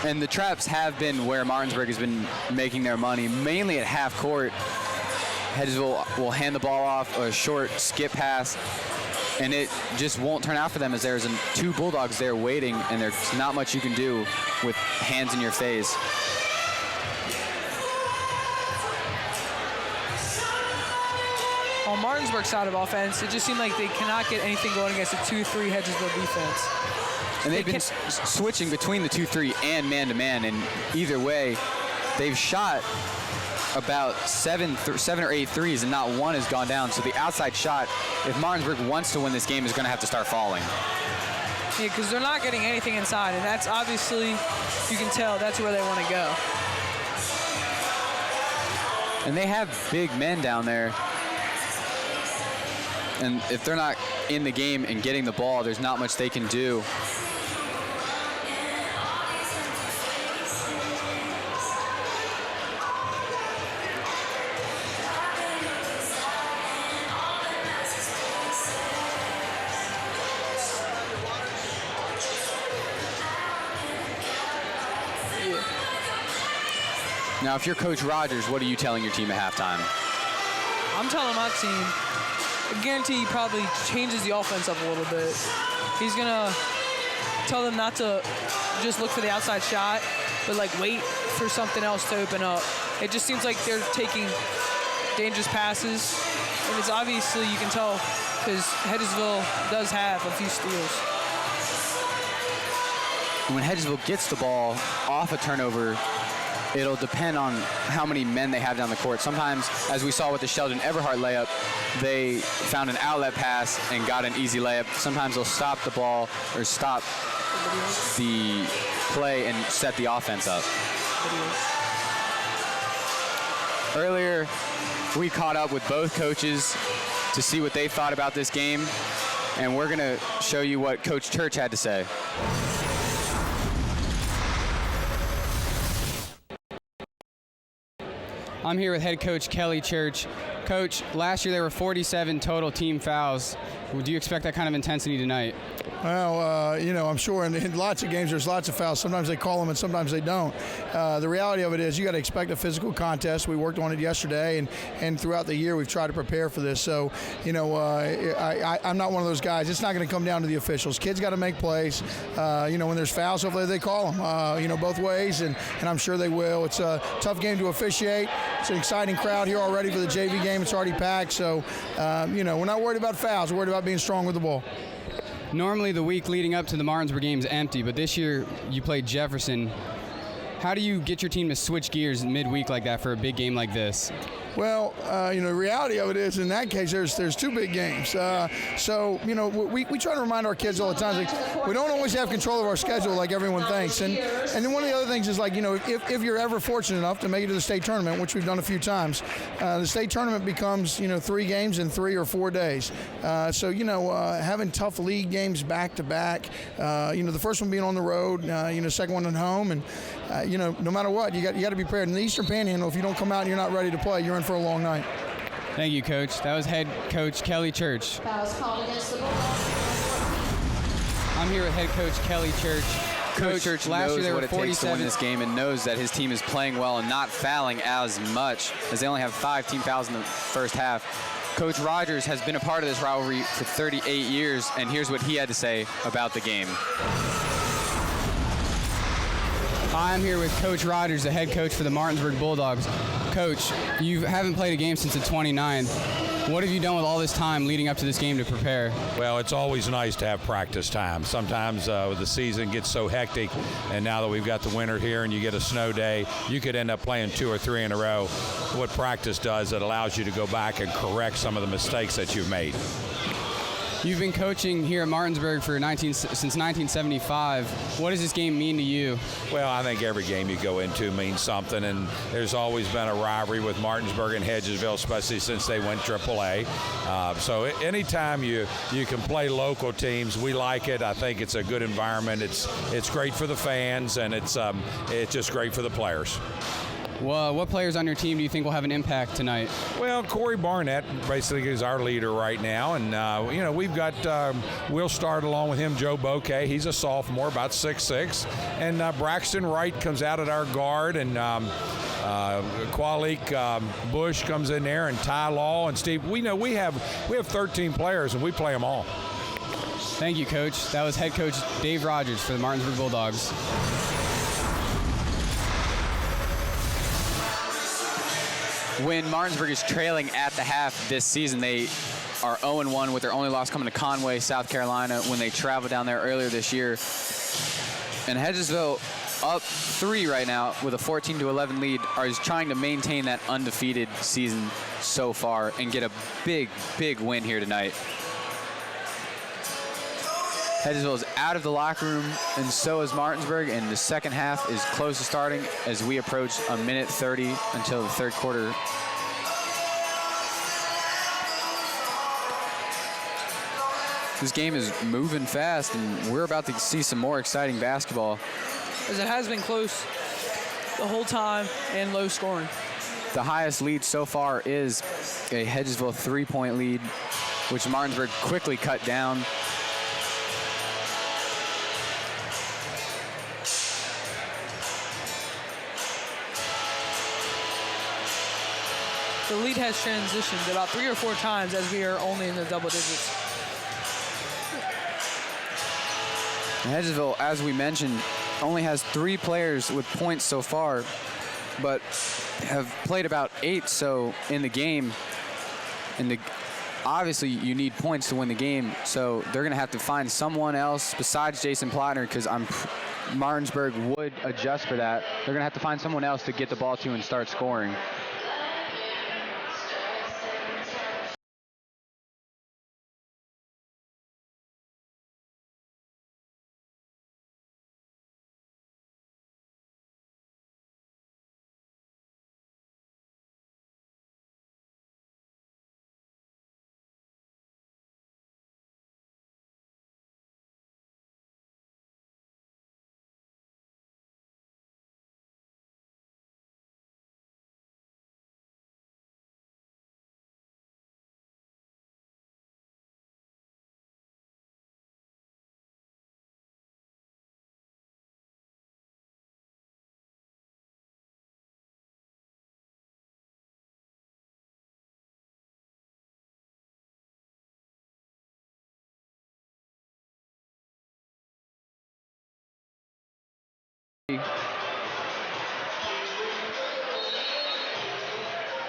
and the traps have been where Martinsburg has been making their money, mainly at half court. Hedgesville will hand the ball off, a short skip pass, and it just won't turn out for them as there's 2 Bulldogs there waiting, and there's not much you can do with hands in your face. On Martinsburg's side of offense, it just seemed like they cannot get anything going against a 2-3 Hedgesville defense. And they've been switching between the 2-3 and man-to-man, and either way, they've shot about 7 or 8 threes, and not one has gone down. So the outside shot, if Martinsburg wants to win this game, is going to have to start falling. Yeah, because they're not getting anything inside, and that's obviously, you can tell that's where they want to go. And they have big men down there. And if they're not in the game and getting the ball, there's not much they can do. Now, if you're Coach Rogers, what are you telling your team at halftime? I'm telling my team, I guarantee he probably changes the offense up a little bit. He's going to tell them not to just look for the outside shot, but like wait for something else to open up. It just seems like they're taking dangerous passes, and it's obviously, you can tell, because Hedgesville does have a few steals. When Hedgesville gets the ball off a turnover, it'll depend on how many men they have down the court. Sometimes, as we saw with the Sheldon Everhart layup, they found an outlet pass and got an easy layup. Sometimes they'll stop the ball or stop the play and set the offense up. Earlier, we caught up with both coaches to see what they thought about this game, and we're going to show you what Coach Church had to say. I'm here with head coach Kelly Church. Coach, last year there were 47 total team fouls. Would you expect that kind of intensity tonight? Well, I'm sure in lots of games there's lots of fouls. Sometimes they call them and sometimes they don't. The reality of it is you got to expect a physical contest. We worked on it yesterday, and throughout the year we've tried to prepare for this. So, I'm not one of those guys. It's not going to come down to the officials. Kids got to make plays. When there's fouls, hopefully they call them, both ways, and I'm sure they will. It's a tough game to officiate. It's an exciting crowd here already for the JV game. It's already packed. So, we're not worried about fouls. We're worried about being strong with the ball. Normally the week leading up to the Martinsburg game is empty, but this year you played Jefferson. How do you get your team to switch gears midweek like that for a big game like this? Well, the reality of it is, in that case, there's two big games. We try to remind our kids all the time, like, we don't always have control of our schedule like everyone thinks. And then one of the other things is, like, if you're ever fortunate enough to make it to the state tournament, which we've done a few times, the state tournament becomes, 3 games in 3 or 4 days. Having tough league games back to back, the first one being on the road, second one at home, and no matter what, you got to be prepared. In the Eastern Panhandle, if you don't come out and you're not ready to play, you're in for a long night. Thank you, Coach. That was head coach Kelly Church. Fouls called against the Bulldogs. I'm here with head coach Kelly Church. Coach Church last knows year there what were it takes to 47. win this game and knows that his team is playing well and not fouling as much, as they only have 5 team fouls in the first half. Coach Rogers has been a part of this rivalry for 38 years, and here's what he had to say about the game. I'm here with Coach Rogers, the head coach for the Martinsburg Bulldogs. Coach, you haven't played a game since the 29th. What have you done with all this time leading up to this game to prepare? Well, it's always nice to have practice time. Sometimes the season gets so hectic, and now that we've got the winter here and you get a snow day, you could end up playing 2 or 3 in a row. What practice does, it allows you to go back and correct some of the mistakes that you've made. You've been coaching here at Martinsburg since 1975. What does this game mean to you? Well, I think every game you go into means something, and there's always been a rivalry with Martinsburg and Hedgesville, especially since they went AAA. So anytime you can play local teams, we like it. I think it's a good environment. It's great for the fans, and it's just great for the players. Well, what players on your team do you think will have an impact tonight? Well, Corey Barnett basically is our leader right now, and we've got we'll start along with him, Joe Bouquet. He's a sophomore, about 6'6", and Braxton Wright comes out at our guard, and Kwalik Bush comes in there, and Ty Law and Steve. We have 13 players, and we play them all. Thank you, Coach. That was head coach Dave Rogers for the Martinsburg Bulldogs. When Martinsburg is trailing at the half this season, they are 0-1 with their only loss coming to Conway, South Carolina, when they traveled down there earlier this year. And Hedgesville, up 3 right now with a 14-11 lead, is trying to maintain that undefeated season so far and get a big, big win here tonight. Hedgesville is out of the locker room, and so is Martinsburg, and the second half is close to starting as we approach a minute 30 until the third quarter. This game is moving fast, and we're about to see some more exciting basketball. As it has been close the whole time and low scoring. The highest lead so far is a Hedgesville 3-point lead, which Martinsburg quickly cut down. the lead has transitioned about 3 or 4 times as we are only in the double digits. Hedgesville, as we mentioned, only has 3 players with points so far, but have played about 8 so in the game. Obviously, you need points to win the game, so they're going to have to find someone else besides Jason Plattner, because Martinsburg would adjust for that. They're going to have to find someone else to get the ball to and start scoring.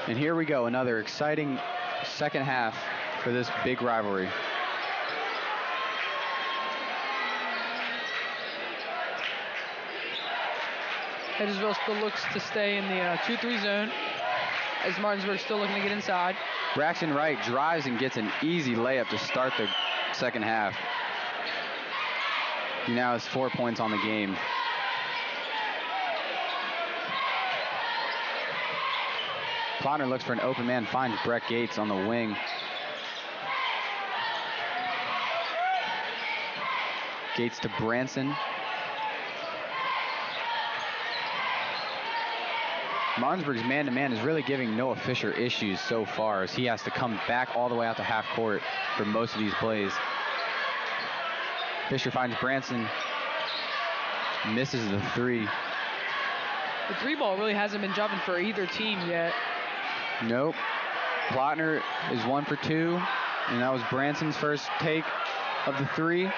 And here we go, another exciting second half for this big rivalry. Hedgesville still looks to stay in the 2-3 zone as Martinsburg still looking to get inside. Braxton Wright drives and gets an easy layup to start the second half. He now has 4 points on the game. Plattner looks for an open man, finds Brett Gates on the wing. Gates to Branson. Martinsburg's man-to-man is really giving Noah Fisher issues so far, as he has to come back all the way out to half court for most of these plays. Fisher finds Branson, misses the 3. The 3 ball really hasn't been jumping for either team yet. Nope. Plattner is 1 for 2, and that was Branson's first take of the 3.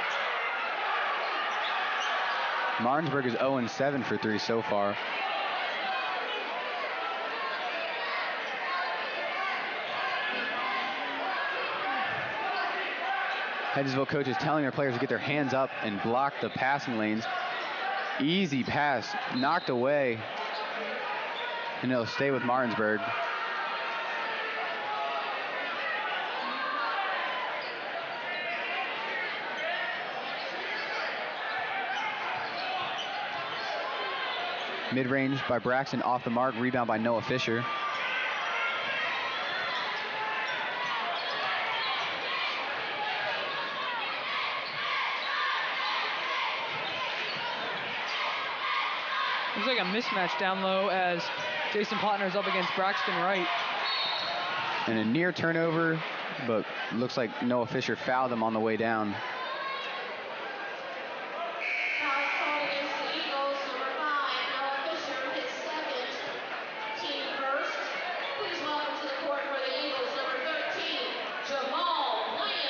Martinsburg is 0-7 for 3 so far. Hedgesville coaches telling their players to get their hands up and block the passing lanes. Easy pass, knocked away, and it'll stay with Martinsburg. Mid-range by Braxton, off the mark, rebound by Noah Fisher. Looks like a mismatch down low as Jason Plattner is up against Braxton Wright. And a near turnover, but looks like Noah Fisher fouled him on the way down. Foul called against the Eagles, number 5, Noah Fisher, his second, team first. Please welcome to the court for the Eagles, number 13, Jamal Lynn.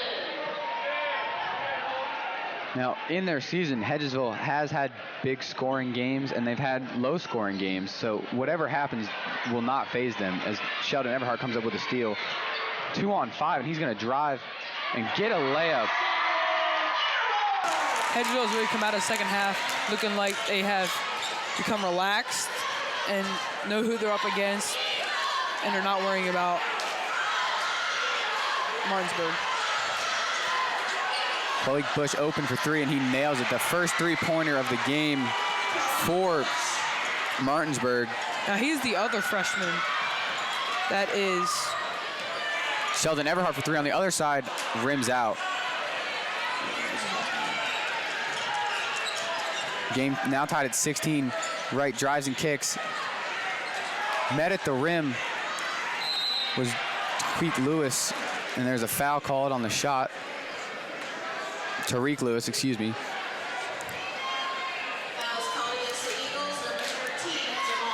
Now, in their season, Hedgesville has had big scoring games, and they've had low scoring games, so whatever happens will not faze them, as Sheldon Everhart comes up with a steal. 2 on 5, and he's going to drive and get a layup. Hedgesville's really come out of the second half looking like they have become relaxed and know who they're up against, and they're not worrying about Martinsburg. Blake Bush open for 3, and he nails it. The first 3-pointer of the game for Martinsburg. Now he's the other freshman that is Sheldon Everhart for 3 on the other side, rims out. Game now tied at 16. Wright drives and kicks. Met at the rim was Tariq Lewis, and there's a foul called on the shot. Tariq Lewis, excuse me. Fouls called against the Eagles, number 13, Jamal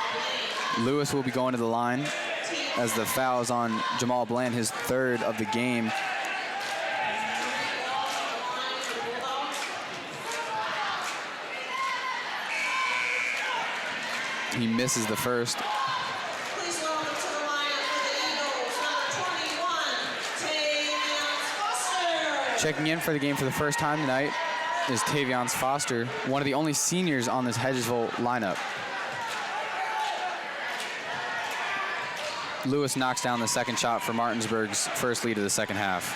Lynn. Lewis will be going to the line. Team as the foul is on Jamal Bland, his third of the game. He misses the first. Please welcome to the lineup for the Eagles, number 21, Tavion Foster. Checking in for the game for the first time tonight is Tavion Foster, one of the only seniors on this Hedgesville lineup. Lewis knocks down the second shot for Martinsburg's first lead of the second half.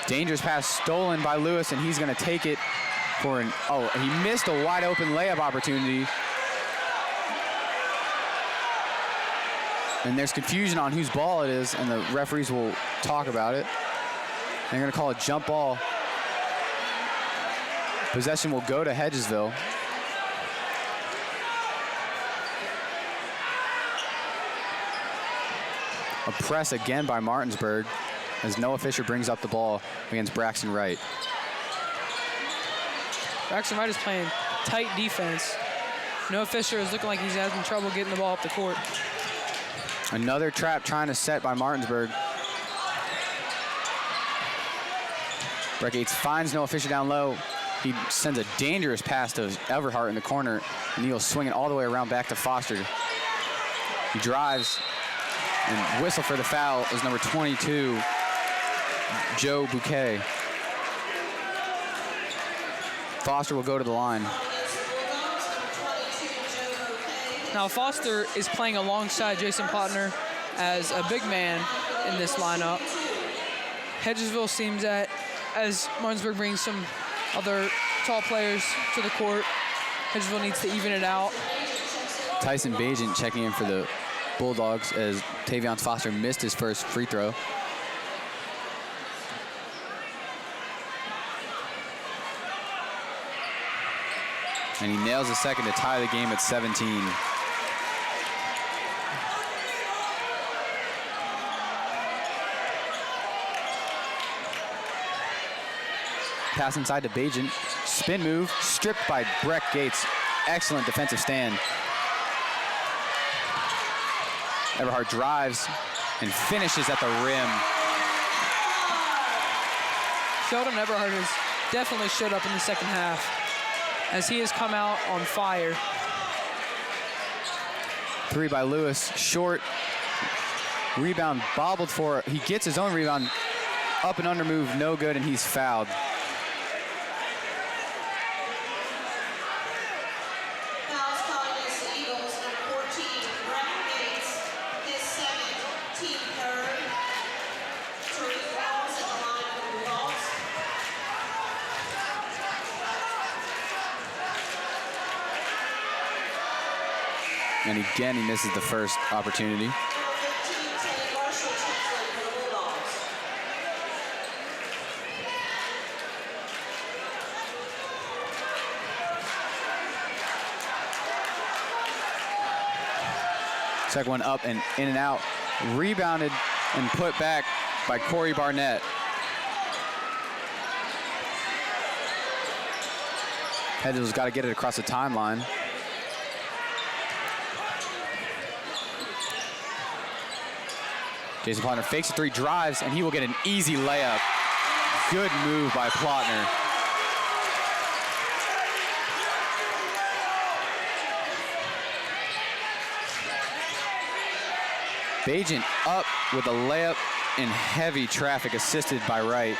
Dangerous pass stolen by Lewis, and he's going to take it for an, oh, he missed a wide open layup opportunity. And there's confusion on whose ball it is, and the referees will talk about it. They're going to call a jump ball. Possession will go to Hedgesville. A press again by Martinsburg as Noah Fisher brings up the ball against Braxton Wright. Braxton Wright is playing tight defense. Noah Fisher is looking like he's having trouble getting the ball up the court. Another trap trying to set by Martinsburg. Brett Gates finds Noah Fisher down low. He sends a dangerous pass to Everhart in the corner, and he'll swing it all the way around back to Foster. He drives, and whistle for the foul is number 22, Joe Bouquet. Foster will go to the line. Now Foster is playing alongside Jason Plotner as a big man in this lineup. Hedgesville seems that as Martinsburg brings some other tall players to the court, Hedgesville needs to even it out. Tyson Bajent checking in for the Bulldogs as Tavion Foster missed his first free throw. And he nails the second to tie the game at 17. Pass inside to Bajent. Spin move, stripped by Breck Gates. Excellent defensive stand. Everhart drives and finishes at the rim. Sheldon Everhart has definitely showed up in the second half as he has come out on fire. Three by Lewis, short. Rebound bobbled for, he gets his own rebound. Up and under move, no good, and he's fouled. Fouls called against the Eagles, number 14, Brett Gates, his second, team third. 3 fouls at the line for the Bulldogs. And again, he misses the first opportunity. Number 15, Teddy Marshall, checks in for the Bulldogs. Second one up and in and out. Rebounded and put back by Corey Barnett. Hedgesville's got to get it across the timeline. Jason Plotner fakes a three, drives, and he will get an easy layup. Good move by Plotner. Bajent up with a layup in heavy traffic, assisted by Wright.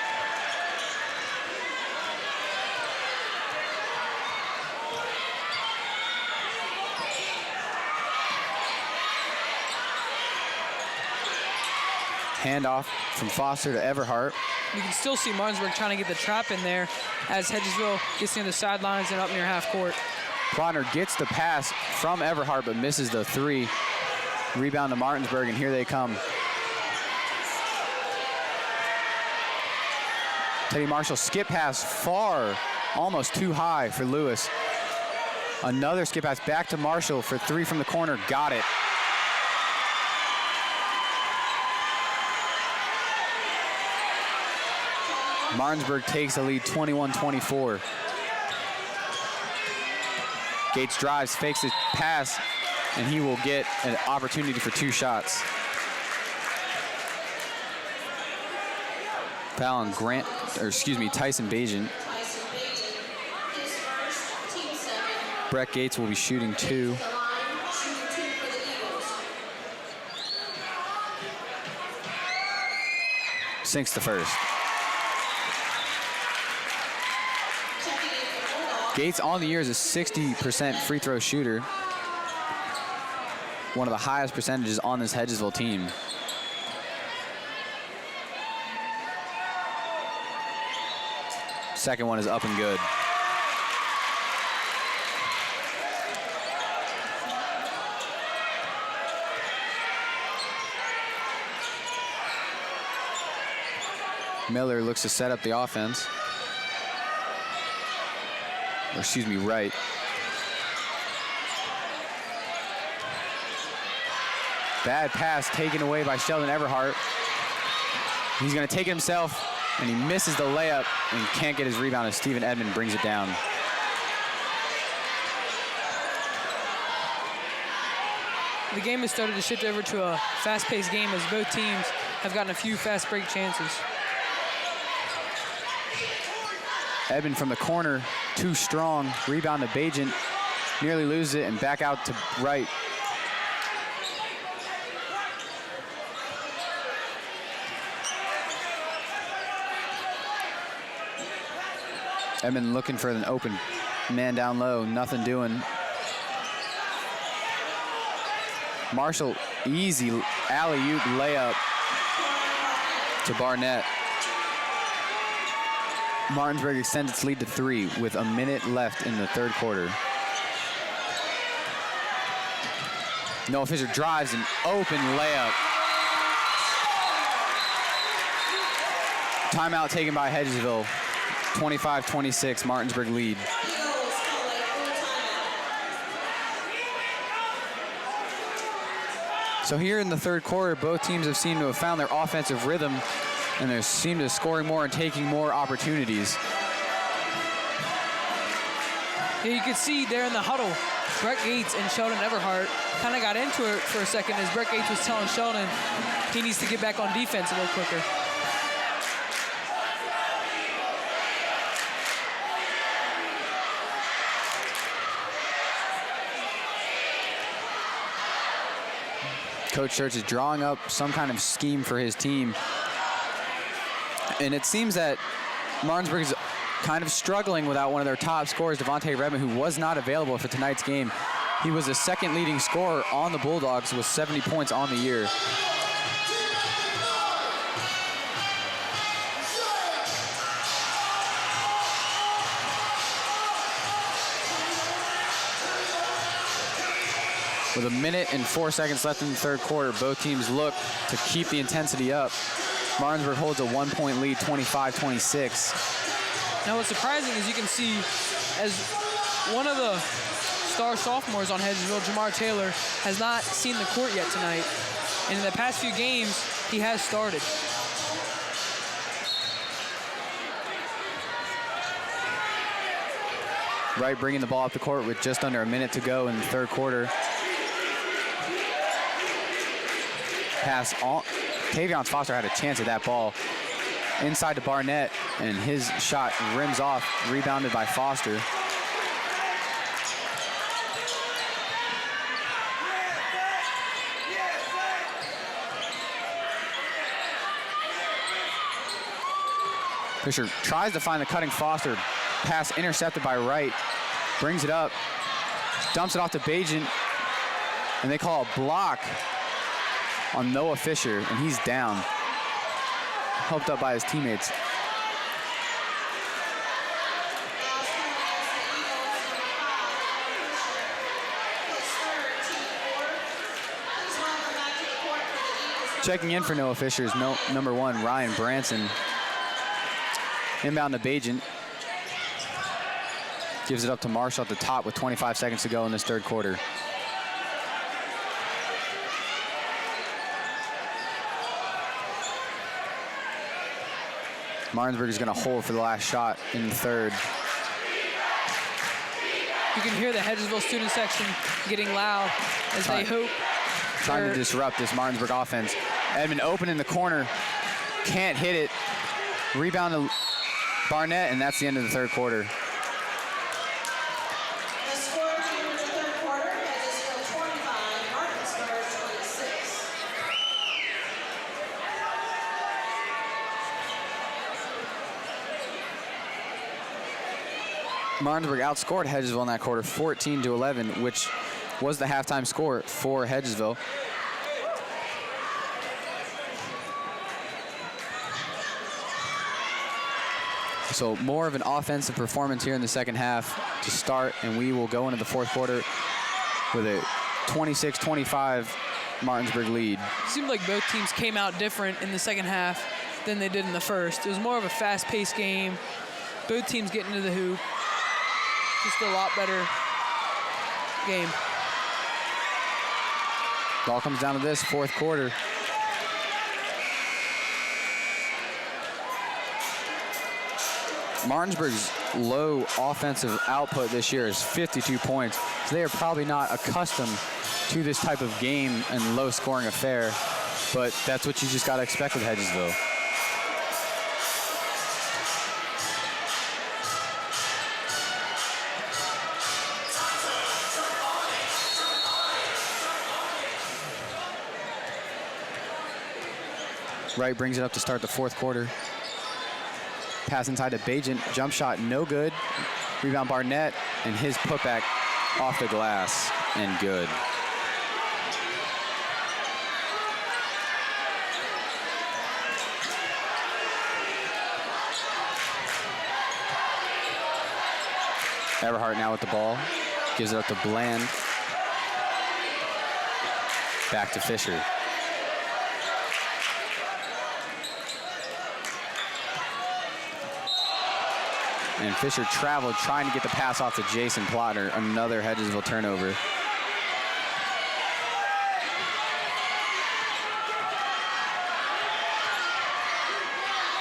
Handoff from Foster to Everhart. You can still see Martinsburg trying to get the trap in there as Hedgesville gets near the sidelines and up near half court. Plotner gets the pass from Everhart but misses the three. Rebound to Martinsburg, and here they come. Teddy Marshall skip pass far, almost too high for Lewis. Another skip pass back to Marshall for three from the corner, got it. Martinsburg takes the lead 21-24. Gates drives, fakes his pass, and he will get an opportunity for 2 shots. Foul on Tyson Bajan. His first, team 7. Brett Gates will be shooting 2. The line, shooting 2 for the Eagles. Sinks the first. Checking in for Bulldogs. Gates on the year is a 60% free throw shooter. One of the highest percentages on this Hedgesville team. Second one is up and good. Miller looks to set up the offense. Or excuse me, Wright. Bad pass taken away by Sheldon Everhart. He's going to take it himself, and he misses the layup and can't get his rebound as Steven Edmond brings it down. The game has started to shift over to a fast-paced game as both teams have gotten a few fast break chances. Edmond from the corner, too strong. Rebound to Bajan, nearly loses it, and back out to Wright. Edmond looking for an open man down low, nothing doing. Marshall, easy alley-oop layup to Barnett. Martinsburg extends its lead to 3 with a minute left in the third quarter. Noah Fisher drives an open layup. Timeout taken by Hedgesville. 25-26, Martinsburg lead. Eagles call a full timeout. So here in the third quarter, both teams have seemed to have found their offensive rhythm, and they seem to be scoring more and taking more opportunities. Yeah, you could see there in the huddle, Brett Gates and Sheldon Everhart kind of got into it for a second as Brett Gates was telling Sheldon he needs to get back on defense a little quicker. Coach Church is drawing up some kind of scheme for his team. And it seems that Martinsburg is kind of struggling without one of their top scorers, Devontae Redmond, who was not available for tonight's game. He was the second leading scorer on the Bulldogs with 70 points on the year. With a minute and 4 seconds left in the third quarter, both teams look to keep the intensity up. Martinsburg holds a 1-point lead, 25-26. Now what's surprising is you can see as one of the star sophomores on Hedgesville, Jamar Taylor, has not seen the court yet tonight. And in the past few games, he has started. Wright bringing the ball up the court with just under a minute to go in the third quarter. Pass on. Tavion Foster had a chance at that ball inside to Barnett, and his shot rims off, rebounded by Foster. Fisher tries to find the cutting Foster. Pass intercepted by Wright. Brings it up. Dumps it off to Bajan. And they call a block on Noah Fisher, and he's down. Helped up by his teammates. Fouls coming against the Eagles, number 5, Fisher. His third, team 4. Please welcome back to the court for the Eagles. Checking in for Noah Fisher is number 1, Ryan Branson. Inbound to Bajan. Gives it up to Marshall at the top with 25 seconds to go in this third quarter. Martinsburg is going to hold for the last shot in the third. You can hear the Hedgesville student section getting loud as they hope. Trying to disrupt this Martinsburg offense. Edmond open in the corner, can't hit it. Rebound to Barnett, and that's the end of the third quarter. The score at the end of the third quarter, Hedgesville 25, Martinsburg 26. Martinsburg outscored Hedgesville in that quarter 14-11, which was the halftime score for Hedgesville. So more of an offensive performance here in the second half to start, and we will go into the fourth quarter with a 26-25 Martinsburg lead. It seemed like both teams came out different in the second half than they did in the first. It was more of a fast-paced game. Both teams getting to the hoop. Just a lot better game. It all comes down to this fourth quarter. Martinsburg's low offensive output this year is 52 points. So they are probably not accustomed to this type of game and low scoring affair, but that's what you just got to expect with Hedgesville. Wright brings it up to start the fourth quarter. Pass inside to Bajent, jump shot, no good. Rebound Barnett, and his putback off the glass, and good. Everhart now with the ball, gives it up to Bland. Back to Fisher. And Fisher traveled, trying to get the pass off to Jason Plotter. Another Hedgesville turnover.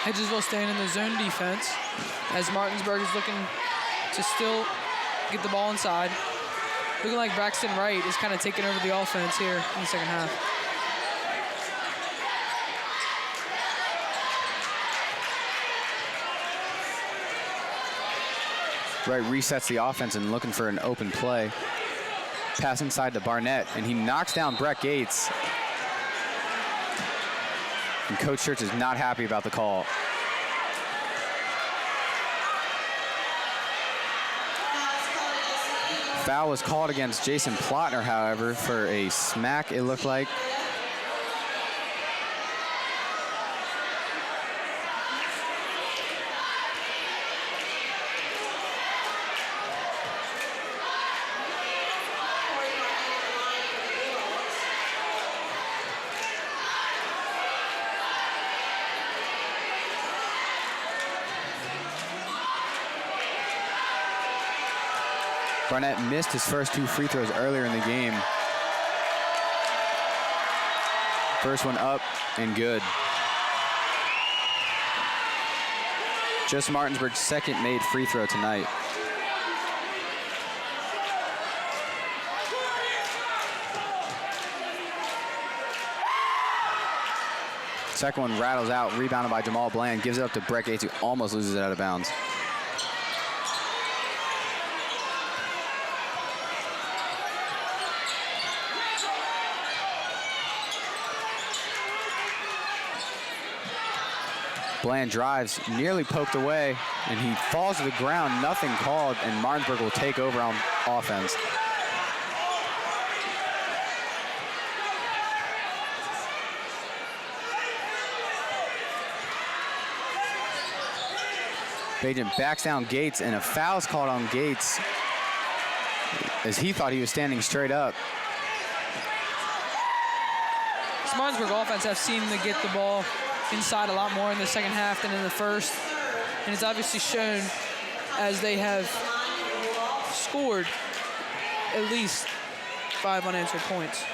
Hedgesville staying in the zone defense as Martinsburg is looking to still get the ball inside. Looking like Braxton Wright is kind of taking over the offense here in the second half. Wright resets the offense and looking for an open play. Pass inside to Barnett, and he knocks down Brett Gates. And Coach Church is not happy about the call. Foul was called against Jason Plotner, however, for a smack, it looked like. Barnett missed his first two free throws earlier in the game. First one up and good. Just Martinsburg's second made free throw tonight. Second one rattles out, rebounded by Jamal Bland, gives it up to Brett Gates, who almost loses it out of bounds. Bland drives, nearly poked away, and he falls to the ground, nothing called, and Martinsburg will take over on offense. Bajent backs down Gates, and a foul is called on Gates as he thought he was standing straight up. This Martinsburg offense have seemed to get the ball inside a lot more in the second half than in the first. And it's obviously shown as they have scored at least 5 unanswered points.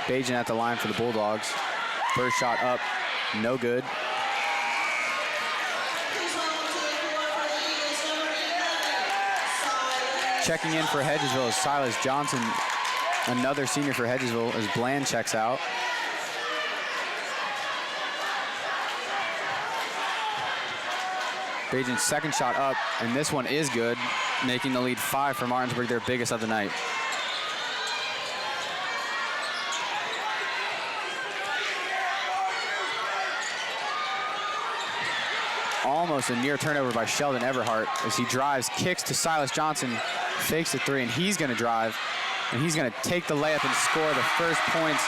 Bajent at the line for the Bulldogs. First shot up, no good. Checking in for Hedgesville is Silas Johnson, another senior for Hedgesville, as Bland checks out. Bajan's second shot up, and this one is good, making the lead 5 for Martinsburg, their biggest of the night. Almost a near turnover by Sheldon Everhart as he drives, kicks to Silas Johnson, fakes the 3, and he's going to drive, and he's going to take the layup and score the first points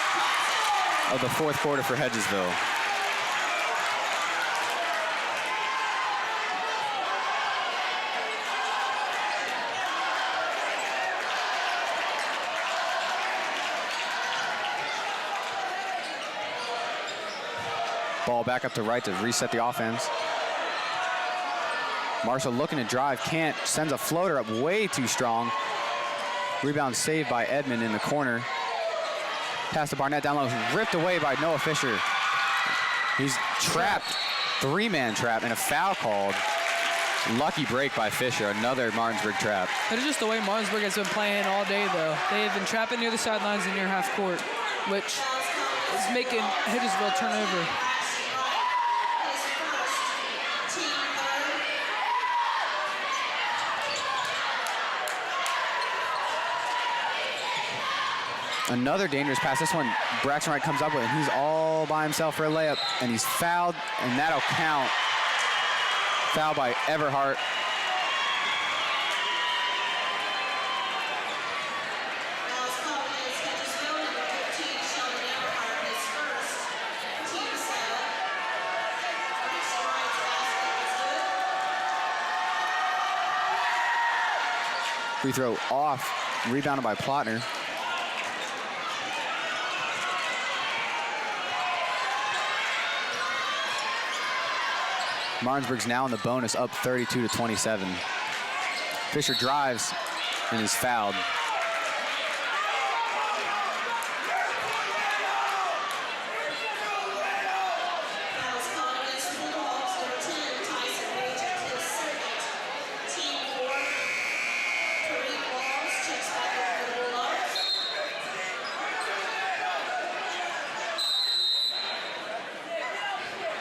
of the fourth quarter for Hedgesville. Ball back up to right to reset the offense. Marshall looking to drive, can't, sends a floater up way too strong. Rebound saved by Edmond in the corner. Pass to Barnett down low, ripped away by Noah Fisher. He's trapped, 3-man trap, and a foul called. Lucky break by Fisher, another Martinsburg trap. That is just the way Martinsburg has been playing all day, though. They have been trapping near the sidelines and near half court, which is making Hedgesville turn over. Another dangerous pass. This one, Braxton Wright comes up with it. He's all by himself for a layup, and he's fouled, and that'll count. Foul by Everhart. Free throw off, rebounded by Plotner. Martinsburg's now in the bonus, up 32-27. Fisher drives and is fouled.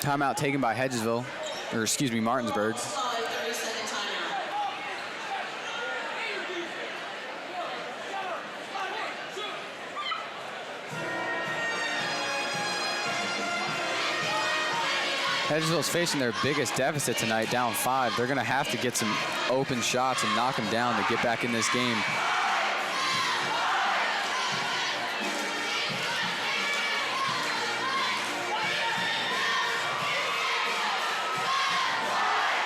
Timeout taken by Hedgesville. Or excuse me, Martinsburg. Hedgesville's facing their biggest deficit tonight, down 5. They're going to have to get some open shots and knock them down to get back in this game.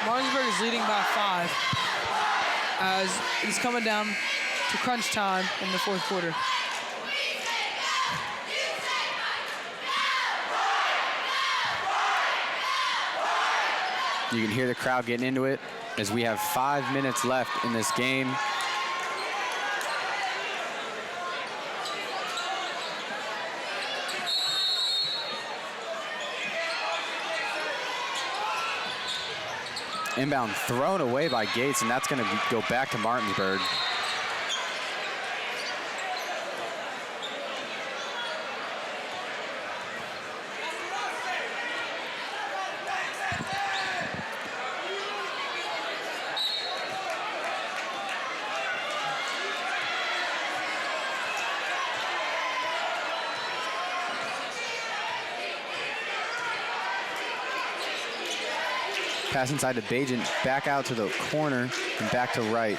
Martinsburg is leading by 5 as it's coming down to crunch time in the fourth quarter. You can hear the crowd getting into it as we have 5 minutes left in this game. Inbound thrown away by Gates, and that's going to go back to Martinsburg. Pass inside to Bajan, back out to the corner, and back to right.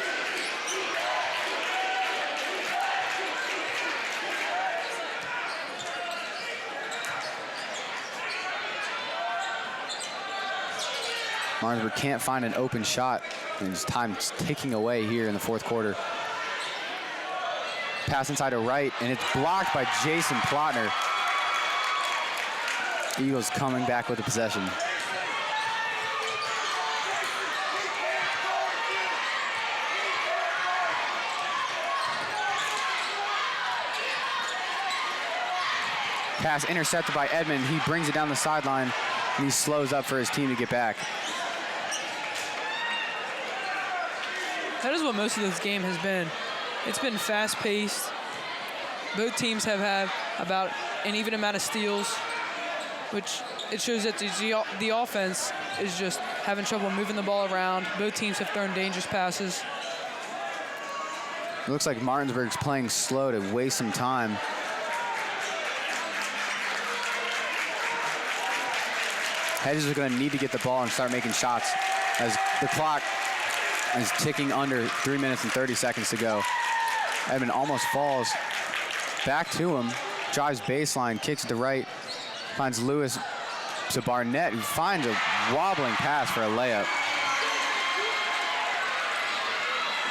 Martinsburg can't find an open shot, and his time's ticking away here in the fourth quarter. Pass inside to right, and it's blocked by Jason Plotner. Eagles coming back with the possession. Pass intercepted by Edmond. He brings it down the sideline, and he slows up for his team to get back. That is what most of this game has been. It's been fast-paced. Both teams have had about an even amount of steals, which it shows that the offense is just having trouble moving the ball around. Both teams have thrown dangerous passes. It looks like Martinsburg's playing slow to waste some time. Hedges are going to need to get the ball and start making shots as the clock is ticking under 3 minutes and 30 seconds to go. Edmond almost falls. Back to him, drives baseline, kicks to the right, finds Lewis to Barnett, who finds a wobbling pass for a layup.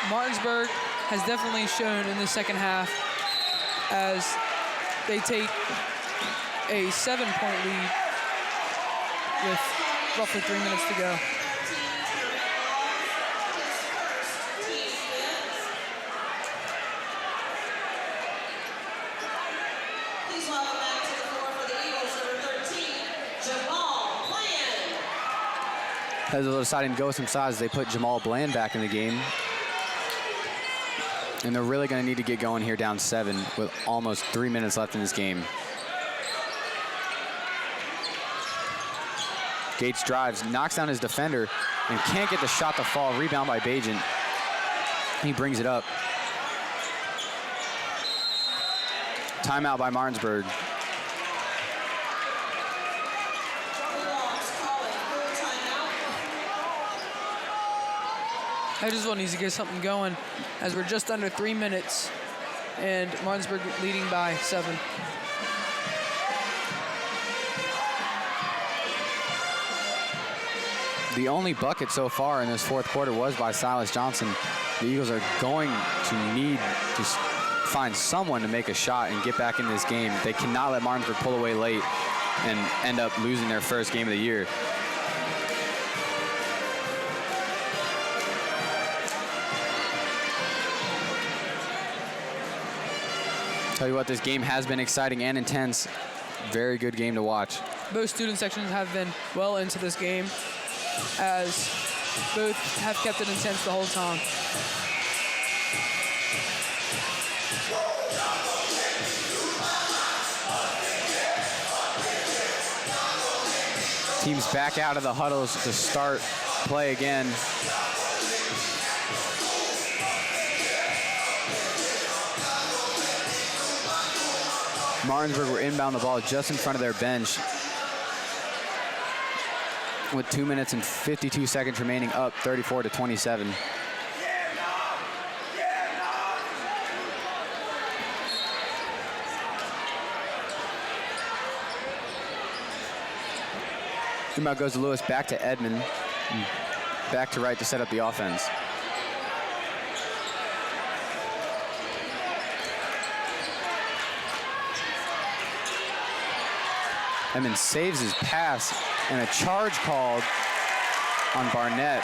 Martinsburg has definitely shown in the second half as they take a 7-point lead with roughly 3 minutes to go. Please welcome back to the floor for the Eagles, number 13, Jamal Bland. Hedgesville deciding to go with some size. They put Jamal Bland back in the game. And they're really going to need to get going here down 7 with almost 3 minutes left in this game. Gates drives, knocks down his defender, and can't get the shot to fall. Rebound by Bajan. He brings it up. Timeout by Martinsburg. Hedgesville needs to get something going as we're just under 3 minutes and Martinsburg leading by 7. The only bucket so far in this fourth quarter was by Silas Johnson. The Eagles are going to need to find someone to make a shot and get back in this game. They cannot let Martinsburg pull away late and end up losing their first game of the year. Tell you what, this game has been exciting and intense. Very good game to watch. Both student sections have been well into this game as both have kept it intense the whole time. Teams back out of the huddles to start play again. Martinsburg were inbound the ball just in front of their bench with 2 minutes and 52 seconds remaining, up 34-27. Inbound goes to Lewis, back to Edmond, back to right to set up the offense. Edmond saves his pass, and a charge called on Barnett.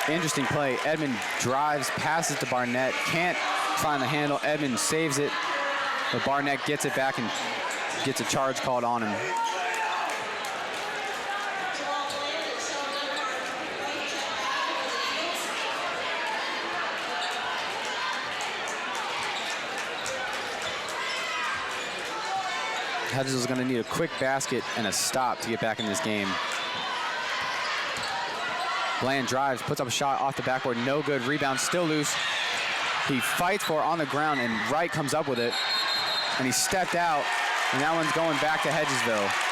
Interesting play. Edmond drives, passes to Barnett, can't find the handle. Edmond saves it, but Barnett gets it back and gets a charge called on him. Hedges is going to need a quick basket and a stop to get back in this game. Bland drives, puts up a shot off the backboard, no good. Rebound still loose. He fights for it on the ground, and Wright comes up with it. And he stepped out, and that one's going back to Hedgesville.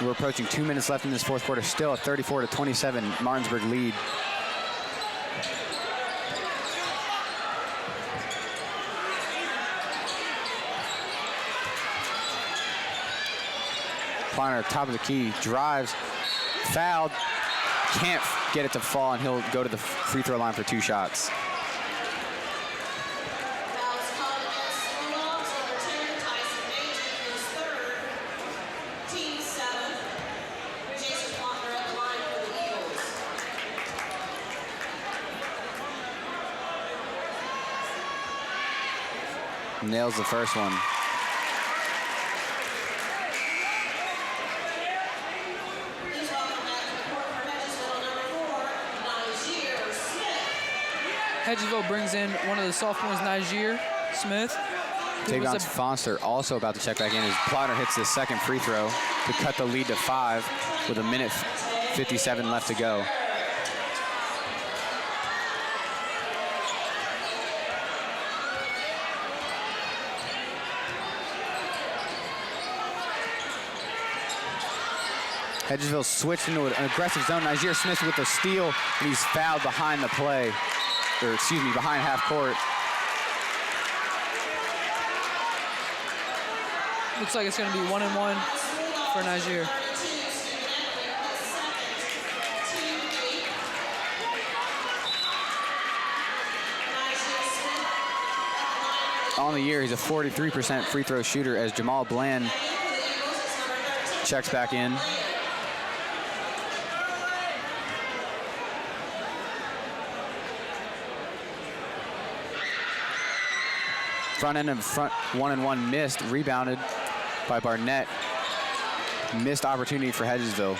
We're approaching 2 minutes left in this fourth quarter. Still a 34-27 Martinsburg lead. Kleiner, top of the key, drives, fouled, can't get it to fall, and he'll go to the free throw line for 2 shots. Nails the first one. Please welcome back to the court for Hedgesville, number 4, Najir Smith. Hedgesville brings in one of the sophomores, Najir Smith. who was Tavion Fonster also about to check back in as Plotter hits the second free throw to cut the lead to 5 with a minute 57 left to go. Hedgesville switched into an aggressive zone. Najir Smith with the steal, and he's fouled behind the play, or excuse me, behind half court. Looks like it's going to be 1-1 for Najir. On the year, he's a 43% free throw shooter as Jamal Bland checks back in. Front end of front 1-and-1 missed, rebounded by Barnett. Missed opportunity for Hedgesville.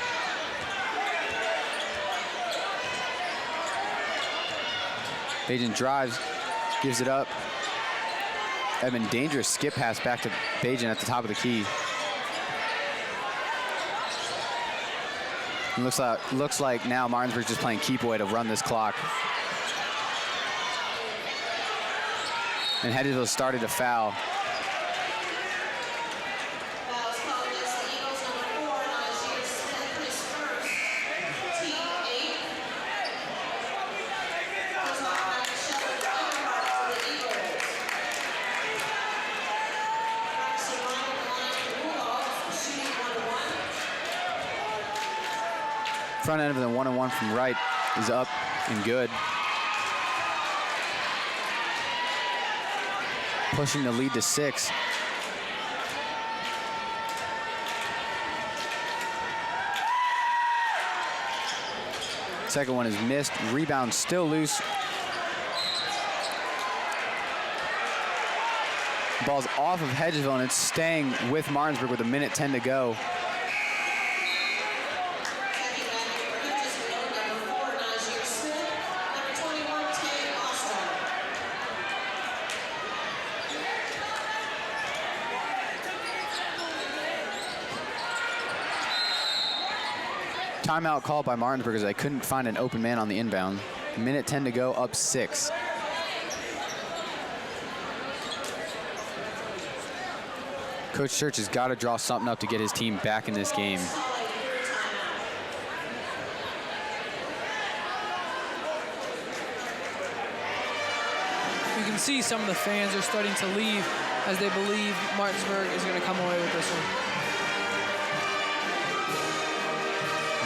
Bajan drives, gives it up. Evan, dangerous skip pass back to Bajan at the top of the key. It looks like now Martinsburg's just playing keep away to run this clock. And Hedgesville started to foul. Fouls called against the Eagles, number 4, Najir Smith, his first, team 8. Fouls called back to Shepherd Underwood to the Eagles. Practicing line at the line for the Bulldogs, shooting 1-1. Front end of the 1-and-1 from right is up and good. Pushing the lead to 6. Second one is missed. Rebound still loose. Ball's off of Hedgesville and it's staying with Martinsburg with a minute 10 to go. Checking back in for Hedgesville, number 4, Najir Smith, number 21, Tay Austin. Timeout called by Martinsburg as they couldn't find an open man on the inbound. Minute 10 to go, up 6. Coach Church has got to draw something up to get his team back in this game. You can see some of the fans are starting to leave as they believe Martinsburg is going to come away with this one.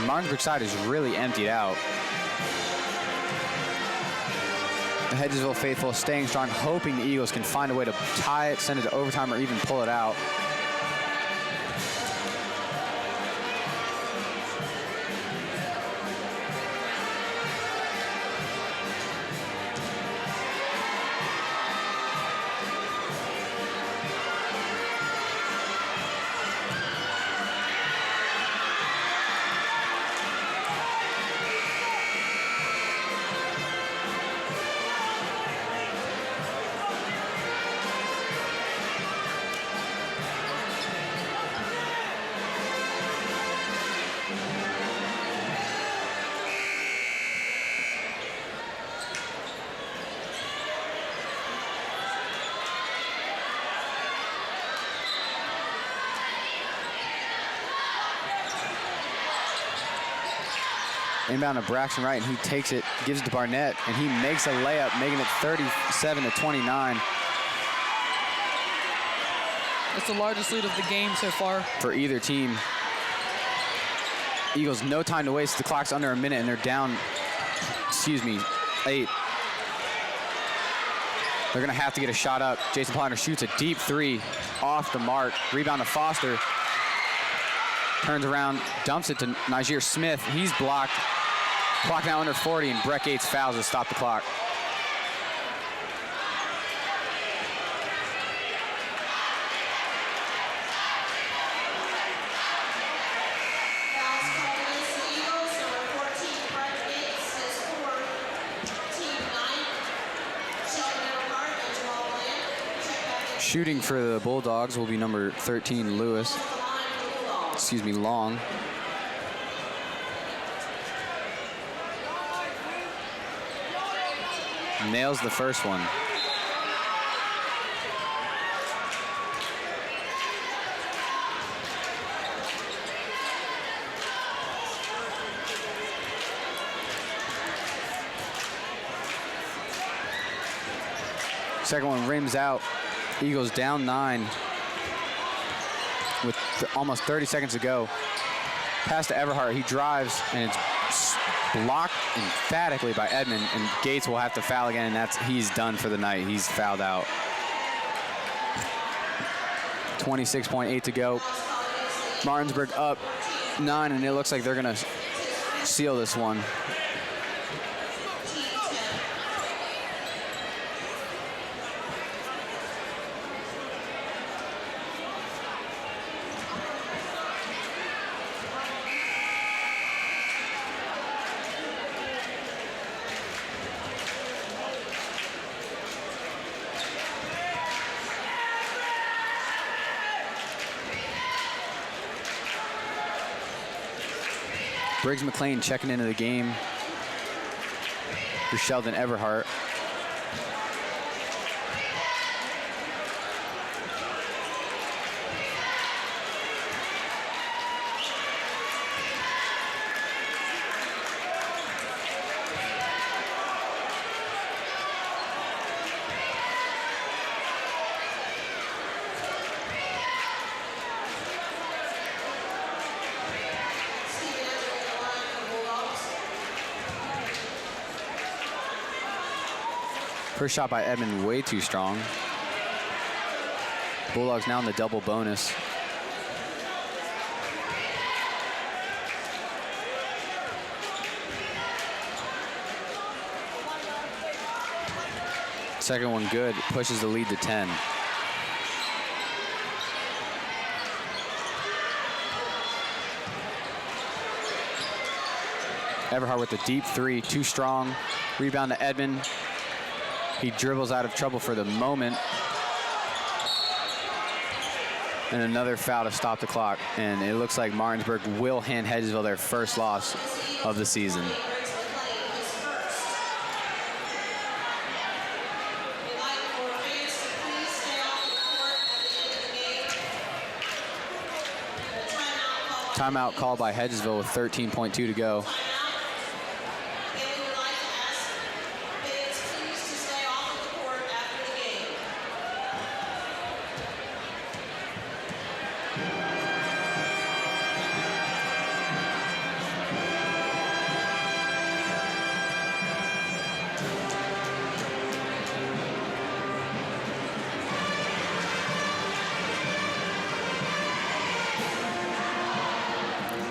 The Martinsburg side is really emptied out. The Hedgesville faithful staying strong, hoping the Eagles can find a way to tie it, send it to overtime, or even pull it out. Inbound to Braxton Wright, and he takes it, gives it to Barnett, and he makes a layup, making it 37-29. That's the largest lead of the game so far. For either team. Eagles, no time to waste. The clock's under a minute, and they're down, 8. They're gonna have to get a shot up. Jason Plotter shoots a deep 3 off the mark. Rebound to Foster. Turns around, dumps it to Najir Smith. He's blocked. Clock now under 40, and Brett Gates fouls to stop the clock. Shooting for the Bulldogs will be number 13, Lewis. Excuse me, Long. Nails the first one. Second one rims out. Eagles down 9 with almost 30 seconds to go. Pass to Everhart. He drives, and it's blocked emphatically by Edmond, and Gates will have to foul again, and he's done for the night. He's fouled out. 26.8 to go. Martinsburg up 9, and it looks like they're going to seal this one. Briggs McLean checking into the game for Sheldon Everhart. First shot by Edmond, way too strong. Bulldogs now in the double bonus. Second one good, pushes the lead to 10. Everhart with a deep three, too strong. Rebound to Edmond. He dribbles out of trouble for the moment. And another foul to stop the clock. And it looks like Martinsburg will hand Hedgesville their first loss of the season. Timeout called by Hedgesville with 13.2 to go.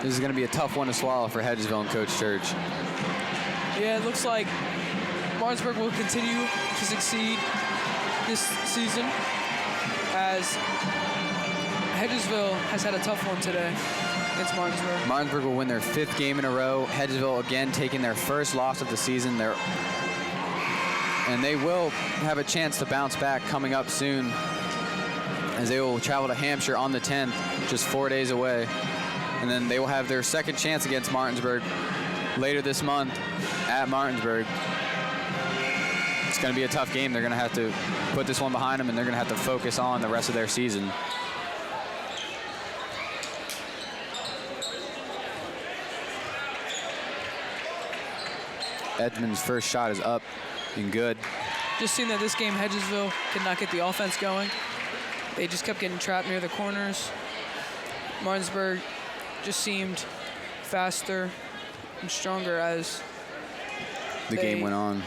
This is going to be a tough one to swallow for Hedgesville and Coach Church. Yeah, it looks like Martinsburg will continue to succeed this season, as Hedgesville has had a tough one today against Martinsburg. Martinsburg will win their 5th game in a row. Hedgesville again taking their first loss of the season. And they will have a chance to bounce back coming up soon, as they will travel to Hampshire on the 10th, just 4 days away. And then they will have their second chance against Martinsburg later this month at Martinsburg. It's going to be a tough game. They're going to have to put this one behind them, and they're going to have to focus on the rest of their season. Edmond's first shot is up and good. Just seeing that this game, Hedgesville could not get the offense going. They just kept getting trapped near the corners. Martinsburg just seemed faster and stronger as the game went on.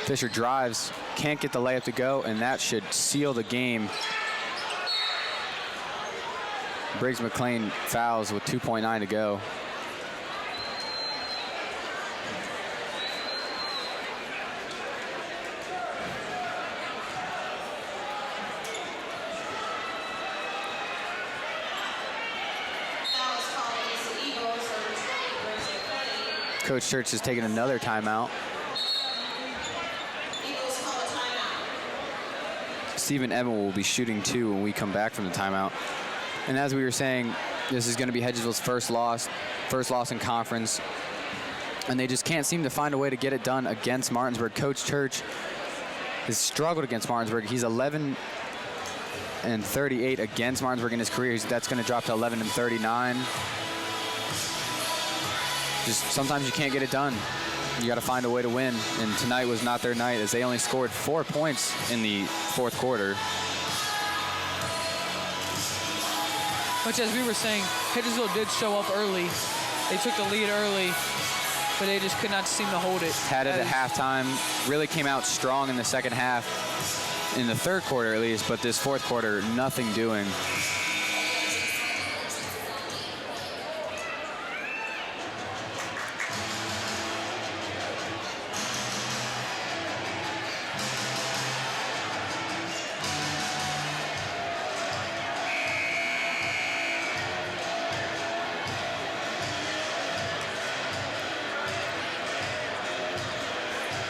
Fisher drives, can't get the layup to go, and that should seal the game. Briggs McLean fouls with 2.9 to go. Coach Church has taken another timeout. Stephen Evan will be shooting 2 when we come back from the timeout. And as we were saying, this is going to be Hedgesville's first loss in conference. And they just can't seem to find a way to get it done against Martinsburg. Coach Church has struggled against Martinsburg. He's 11-38 against Martinsburg in his career. That's going to drop to 11-39. Just sometimes you can't get it done. You got to find a way to win. And tonight was not their night, as they only scored 4 points in the fourth quarter. Which, as we were saying, Hedgesville did show up early. They took the lead early, but they just could not seem to hold it. Had it at halftime, really came out strong in the second half, in the third quarter at least, but this fourth quarter, nothing doing.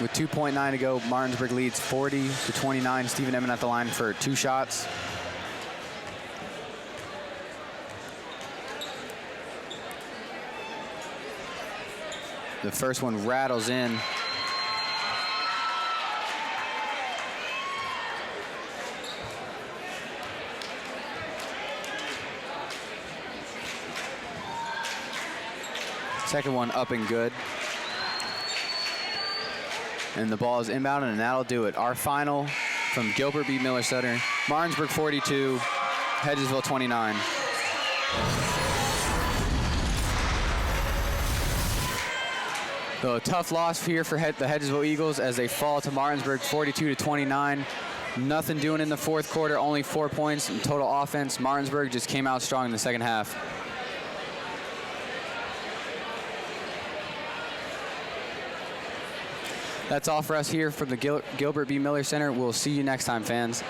With 2.9 to go, Martinsburg leads 40-29. Stephen Eman at the line for 2 shots. The first one rattles in. Second one up and good. And the ball is inbound, and that'll do it. Our final from Gilbert B. Miller Center, Martinsburg 42, Hedgesville 29. So a tough loss here for the Hedgesville Eagles as they fall to Martinsburg 42-29. Nothing doing in the fourth quarter, only 4 points in total offense. Martinsburg just came out strong in the second half. That's all for us here from the Gilbert B. Miller Center. We'll see you next time, fans.